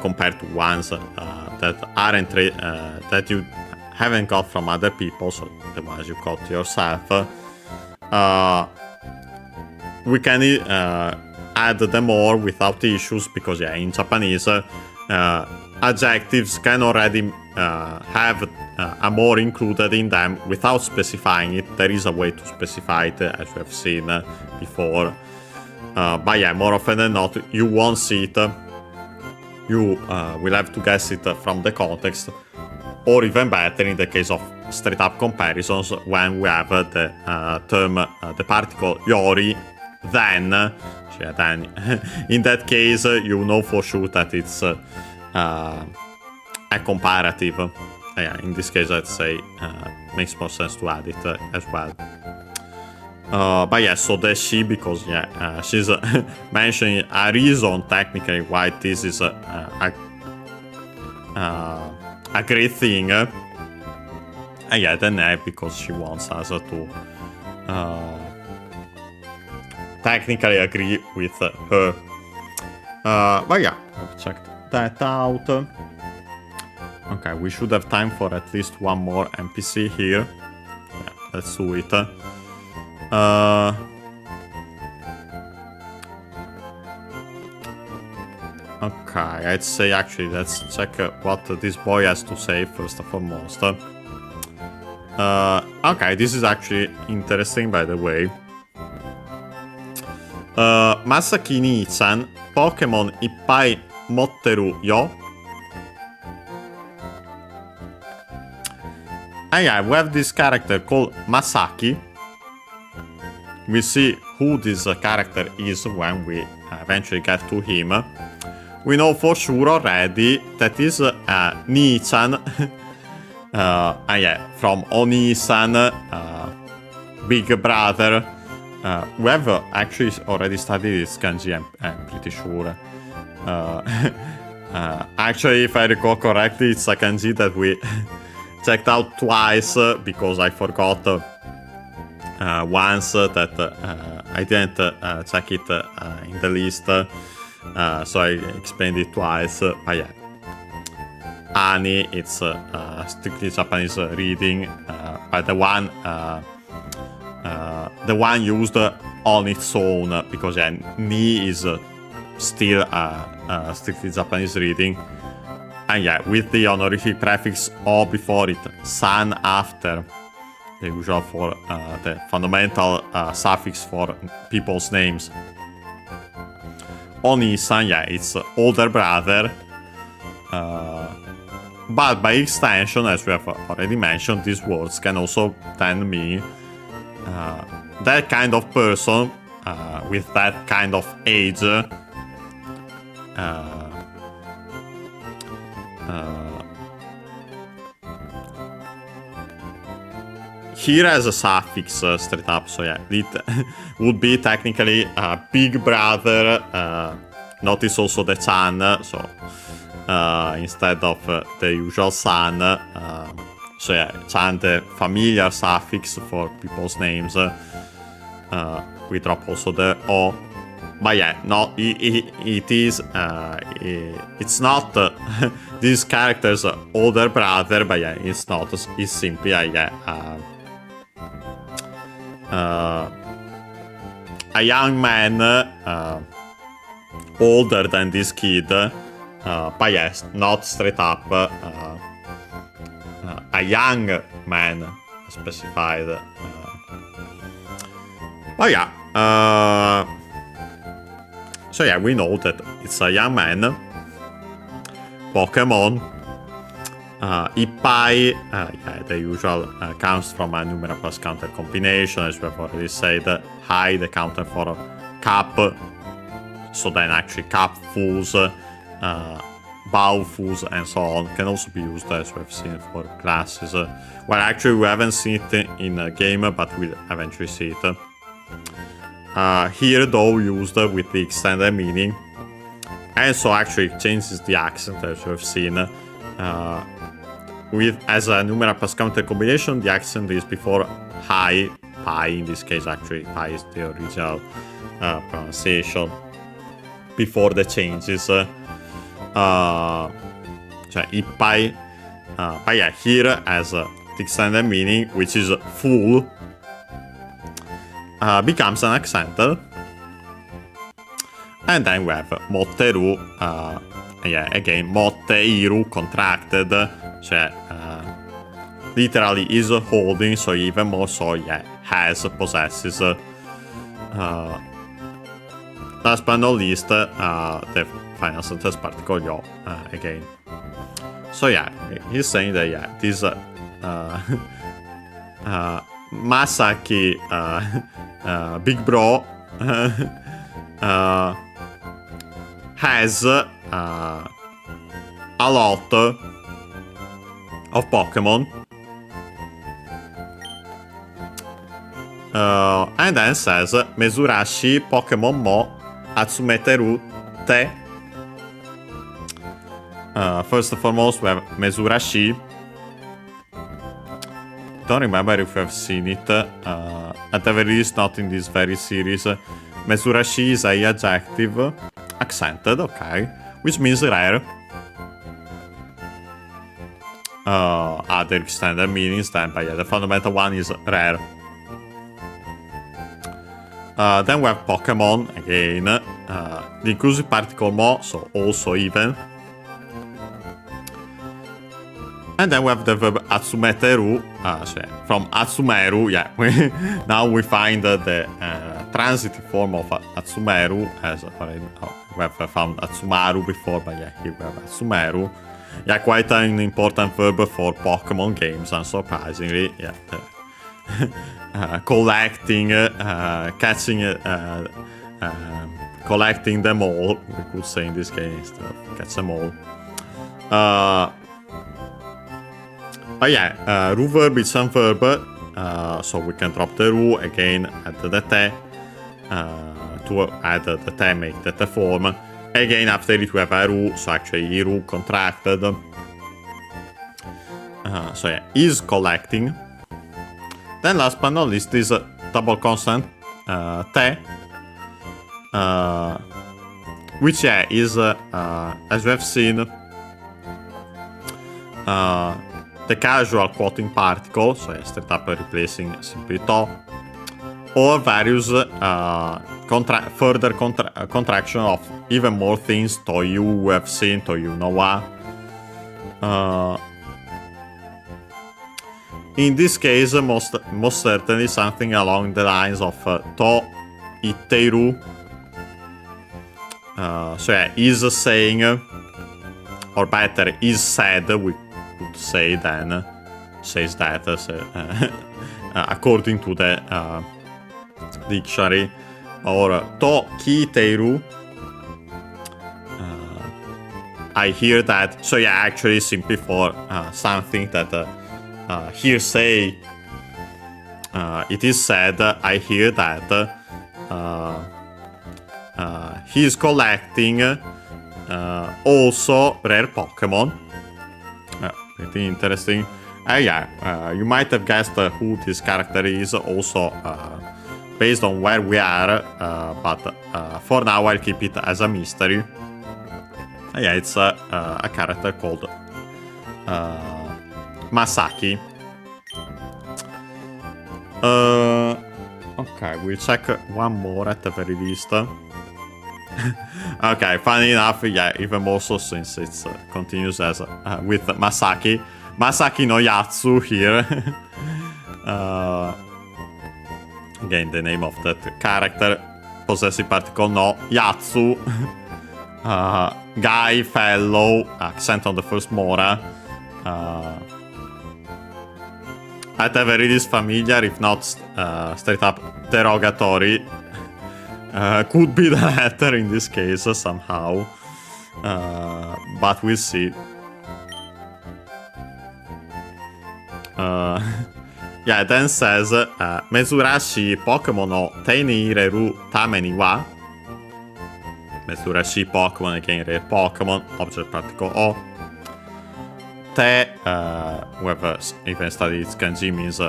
compared to ones that aren't that you haven't got from other people, so the ones you got yourself. We can add them more without issues because, yeah, in Japanese, adjectives can already have a more included in them without specifying it. There is a way to specify it, as we have seen before. But yeah, more often than not, you won't see it. You will have to guess it from the context, or even better, in the case of straight-up comparisons, when we have the term, the particle yori, then, in that case, you know for sure that it's a comparative. yeah, in this case, I'd say makes more sense to add it as well. But yeah, so the she, because yeah, she's mentioning a reason technically why this is a great thing. And yeah, the ne, because she wants us to technically agree with her. But yeah, I've checked that out. Okay, we should have time for at least one more NPC here. Yeah, let's do it. Okay, I'd say actually let's check what this boy has to say first and foremost. Okay, this is actually interesting, by the way. Masaki ni-chan, Pokémon ippai motteru yo. And yeah, we have this character called Masaki. We see who this character is when we eventually get to him. We know for sure already that is Nii-chan. And yeah, from Oni-san, big brother. We have actually already studied this kanji, I'm pretty sure. Actually, if I recall correctly, it's a kanji that we checked out twice because I forgot once that I didn't check it in the list, so I explained it twice. But yeah, Ani, it's strictly Japanese reading, but the one used on its own, because yeah, Ni is still strictly Japanese reading. And yeah, with the honorific prefix O before it, san after, the usual for the fundamental suffix for people's names. Oni-san, yeah, it's older brother. But by extension, as we have already mentioned, these words can also then mean that kind of person with that kind of age. Here as a suffix straight up, so yeah, it would be technically big brother. Notice also the chan, so instead of the usual san, so yeah, chan, the familiar suffix for people's names. We drop also the o. But yeah, no, it is, it's not this character's older brother, but yeah, it's not, it's simply, yeah, a young man older than this kid, but yes, not straight up, a young man specified. But yeah, so yeah, we know that it's a young man. Pokémon. Ippai, yeah, the usual counts from a numeral plus counter combination, as we've already said. High, the counter for cup. So then actually cupfuls, bowlfuls, and so on can also be used, as we've seen, for classes. Well, actually, we haven't seen it in a game, but we'll eventually see it. Here, though, used with the extended meaning. And so actually it changes the accent, as we've seen. As a numeral plus counter combination, the accent is before high, pi, in this case actually pi is the original pronunciation, before the changes. So ippai, but yeah, here as the extended meaning, which is full, becomes an accent. And then we have motteru, yeah, again, motteiru contracted, cioè literally is holding, so even more so, yeah, has, possesses. Last but not least, the final sentence particle yo, again. So yeah, he's saying that, yeah, this Masaki, big bro, has a lot of Pokemon. And then says Mezurashi Pokemon mo Atsumeteru te. First and foremost, we have Mezurashi. Don't remember if we have seen it. At the very least, not in this very series. Mezurashi is a adjective, accented, okay, which means rare. Other extended meanings then, but yeah, the fundamental one is rare. Then we have Pokemon again. The inclusive particle mo, so also even. And then we have the verb atsumeteru. So yeah, from atsumeru, yeah. Now we find the transitive form of atsumeru, as we have found atsumaru before, but yeah, here we have atsumeru. Yeah, quite an important verb for Pokemon games, unsurprisingly. Yeah, collecting, catching, collecting them all. We could say in this game instead of catch them all. But yeah, ru verb is some verb, so we can drop the ru again, add the te, to add the te, make the te form. Again, after it we have a ru, so actually ru contracted. So yeah, is collecting. Then last but not least is double consonant te, which yeah, is, as we have seen, the casual quoting particle, so yeah, straight up replacing simply to, or various further contraction of even more things, to you we have seen, to you know what. In this case, most certainly something along the lines of to itteru. So yeah, is saying, or better, is said, we could say then, says that, according to the dictionary, or to kiteiru, I hear that. So yeah, actually simply for something that hearsay, it is said, I hear that he is collecting also rare Pokemon. Pretty interesting. Yeah, you might have guessed who this character is, also based on where we are, but for now I'll keep it as a mystery. Yeah, it's a character called Masaki. Okay, we'll check one more at the very least. Okay, funny enough, yeah, even more so since it continues as with Masaki. Masaki no Yatsu here. Again, the name of that character, possessive particle no, Yatsu. Guy, fellow, accent on the first mora. At the very least familiar, if not straight up derogatory. Could be the latter in this case somehow, but we'll see. Yeah, then says Mezurashi Pokemon no te ni ireru tame ni wa. Mezurashi Pokemon, again rare Pokemon, object particle o. Te, whoever even studied its kanji, means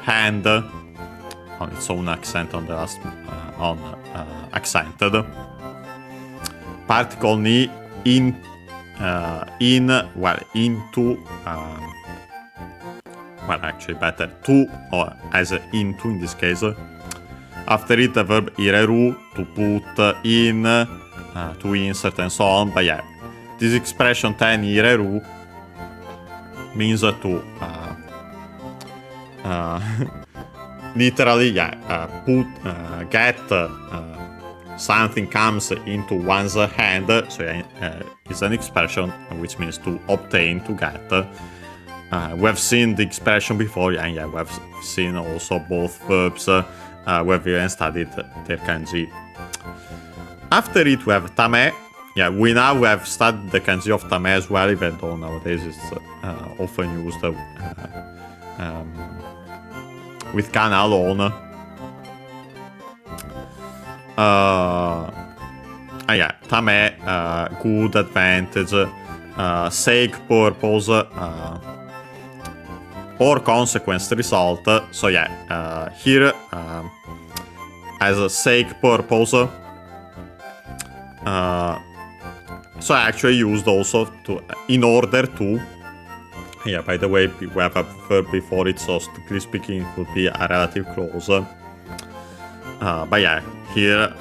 hand, on its own accent on the last, accented. Particle ni in, well, into, well, actually better, to, or as into in this case. After it, the verb ireru, to put in, to insert and so on, but yeah, this expression ten ireru means to literally, yeah, put, get, something comes into one's hand, so yeah, it's an expression which means to obtain, to get. We have seen the expression before, and yeah, we have seen also both verbs, we have even studied their kanji. After it, we have tame, yeah, we now have studied the kanji of tame as well, even though nowadays it's often used with kana alone. Yeah, tame, good, advantage, sake, purpose, or consequence, result. So yeah, here as a sake, purpose. So I actually used also to, in order to. Yeah, by the way, we have a verb before it, so strictly speaking, it would be a relative clause. But yeah, here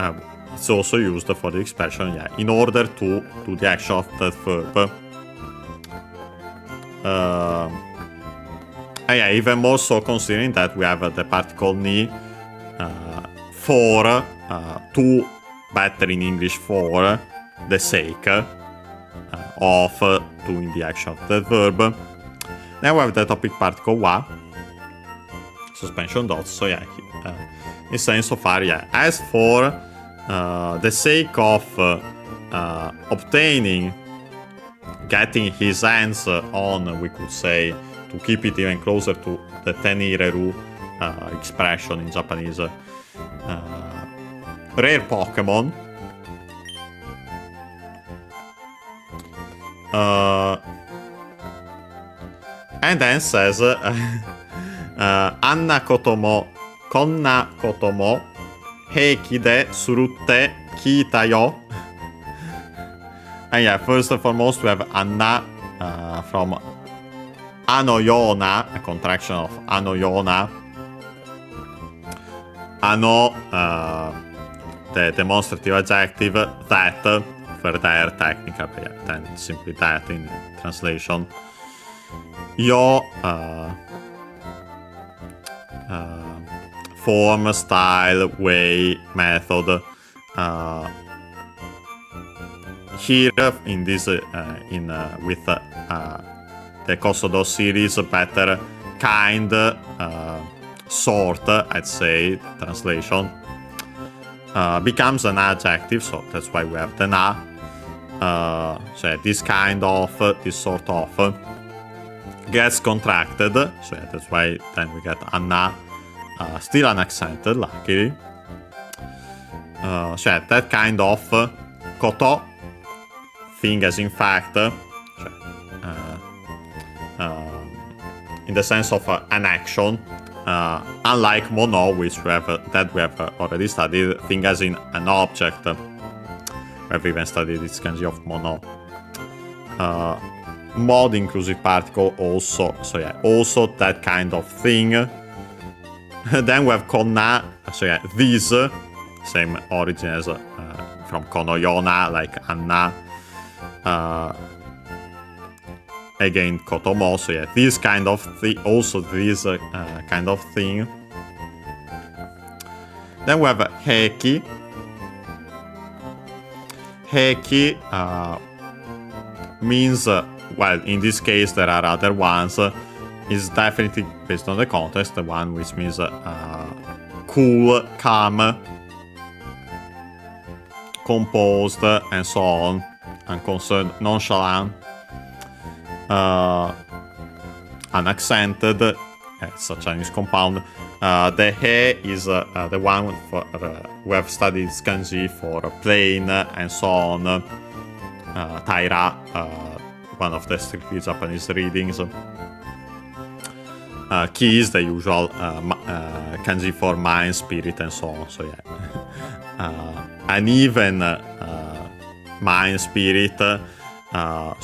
it's also used for the expression, yeah, in order to do the action of that verb. Yeah, even more so considering that we have the particle ni for, to, better in English, for the sake of doing the action of that verb. Then we have the topic particle wa, suspension dots, so yeah, in sense so far, yeah, as for the sake of obtaining, getting his hands on, we could say, to keep it even closer to the tenireru expression in Japanese, rare Pokemon. And then says, Anna koto mo, konna koto mo, heiki de surutte kita yo. And yeah, first and foremost, we have Anna from anoyona, a contraction of anoyona. Ano, the demonstrative adjective, that, for there, technical, but yeah, then simply that in translation. Yo, form, style, way, method. Here in this, with the Kosodo series, better kind, sort, I'd say, translation, becomes an adjective, so that's why we have the na. So yeah, this kind of, this sort of, gets contracted, so yeah, that's why then we get anna, still unaccented, luckily. So yeah, that kind of koto, thing as in fact, in the sense of an action, unlike mono, which we have that we have already studied, thing as in an object. We have even studied this kanji of mono. Mod inclusive particle also, so yeah, also that kind of thing. Then we have konna, so yeah, this, same origin as from konoyona, like anna. Again, kotomo, so yeah, this kind of thing, also this kind of thing. Then we have heiki. Heiki means, well, in this case there are other ones. Is definitely based on the context, the one which means cool, calm, composed, and so on, unconcerned, nonchalant, unaccented. It's a Chinese compound. The he is the one for we have studied kanji for plain and so on. Taira, one of the strictly Japanese readings. Ki is the usual kanji for mind, spirit, and so on. So yeah, an even mind, spirit. So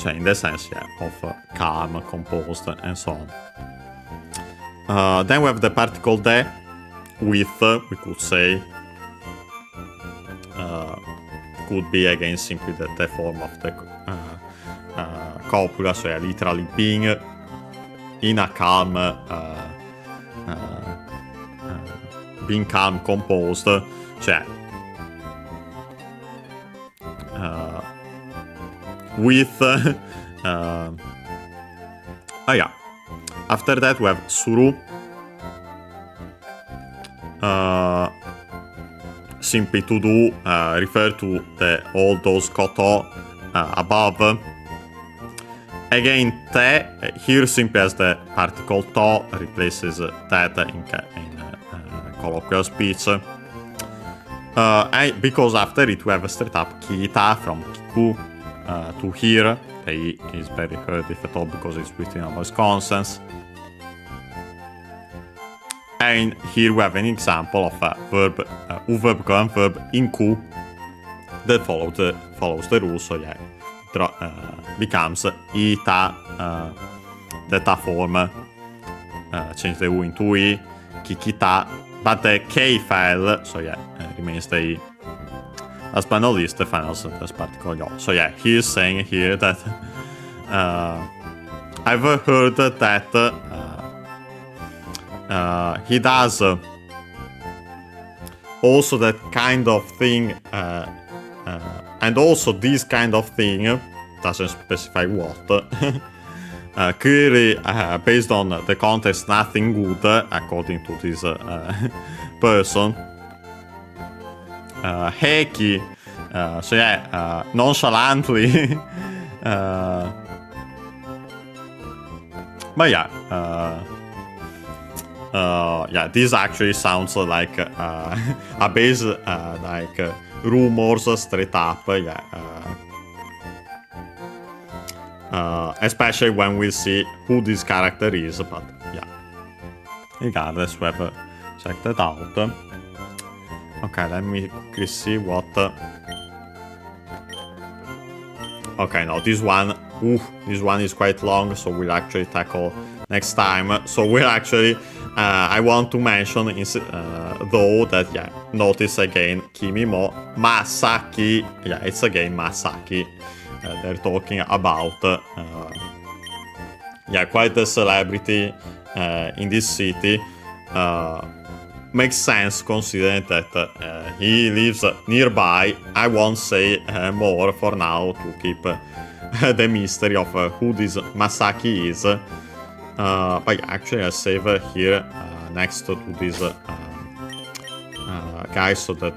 in the sense, yeah, of calm, composed, and so on. Then we have the particle de, with, we could say, could be again simply the form of the copula, so yeah, literally being in a calm, being calm, composed, so yeah, with, oh yeah. After that we have simply to do, refer to all those koto above. Again, te here simply as the particle to replaces that in colloquial speech. Because after it we have straight up kita from kiku to here. Te is very hard if at all because it's within our consonants. And here we have an example of a verb, verb and verb in ku that follows the rule. So yeah, becomes ita, theta form. Change the u into i, kikita, but the k file, so yeah, remains the i. Last but not least, the final sentence particle yo. So yeah, he is saying here that I've heard that he does also that kind of thing, and also this kind of thing, doesn't specify what. Clearly, based on the context, nothing good, according to this person. Heiki, so yeah, nonchalantly. But yeah, yeah, this actually sounds like a base, like rumors straight up, yeah. Especially when we see who this character is, but yeah. Regardless, we have checked it out. Okay, let me quickly see what... Okay, no, this one is quite long, so we'll actually tackle next time. So we'll actually... I want to mention, though, that, yeah, notice again, Kimi mo Masaki. Yeah, it's again Masaki. They're talking about... yeah, quite a celebrity in this city. Makes sense considering that he lives nearby. I won't say more for now to keep the mystery of who this Masaki is. But actually I save here next to this guy, so that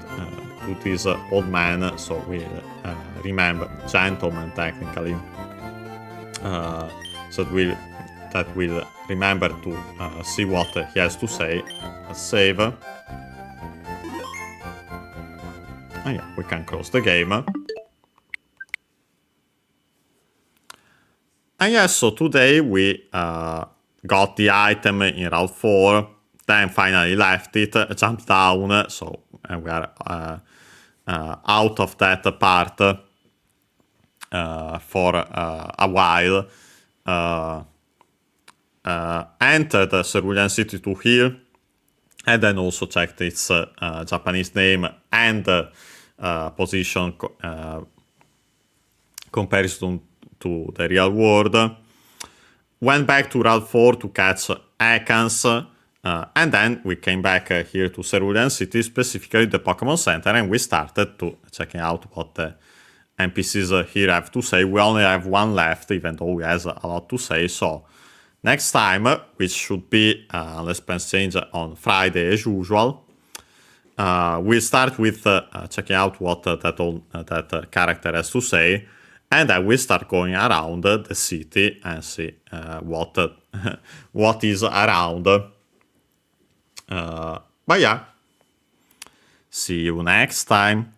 to this old man, so we remember, gentleman technically, so that we'll remember to see what he has to say. Save. Oh yeah, we can close the game. And yes, so today we got the item in Route 4, then finally left it, jumped down, so we are out of that part for a while. Entered Cerulean City to heal, and then also checked its Japanese name and position comparison to the real world. Went back to Route 4 to catch Ekans, and then we came back here to Cerulean City, specifically the Pokémon Center, and we started to checking out what the NPCs here have to say. We only have one left, even though he has a lot to say, so next time, which should be, unless plans change, on Friday as usual, we'll start with checking out what that character has to say, and then we'll start going around the city and see what is around. But yeah, see you next time.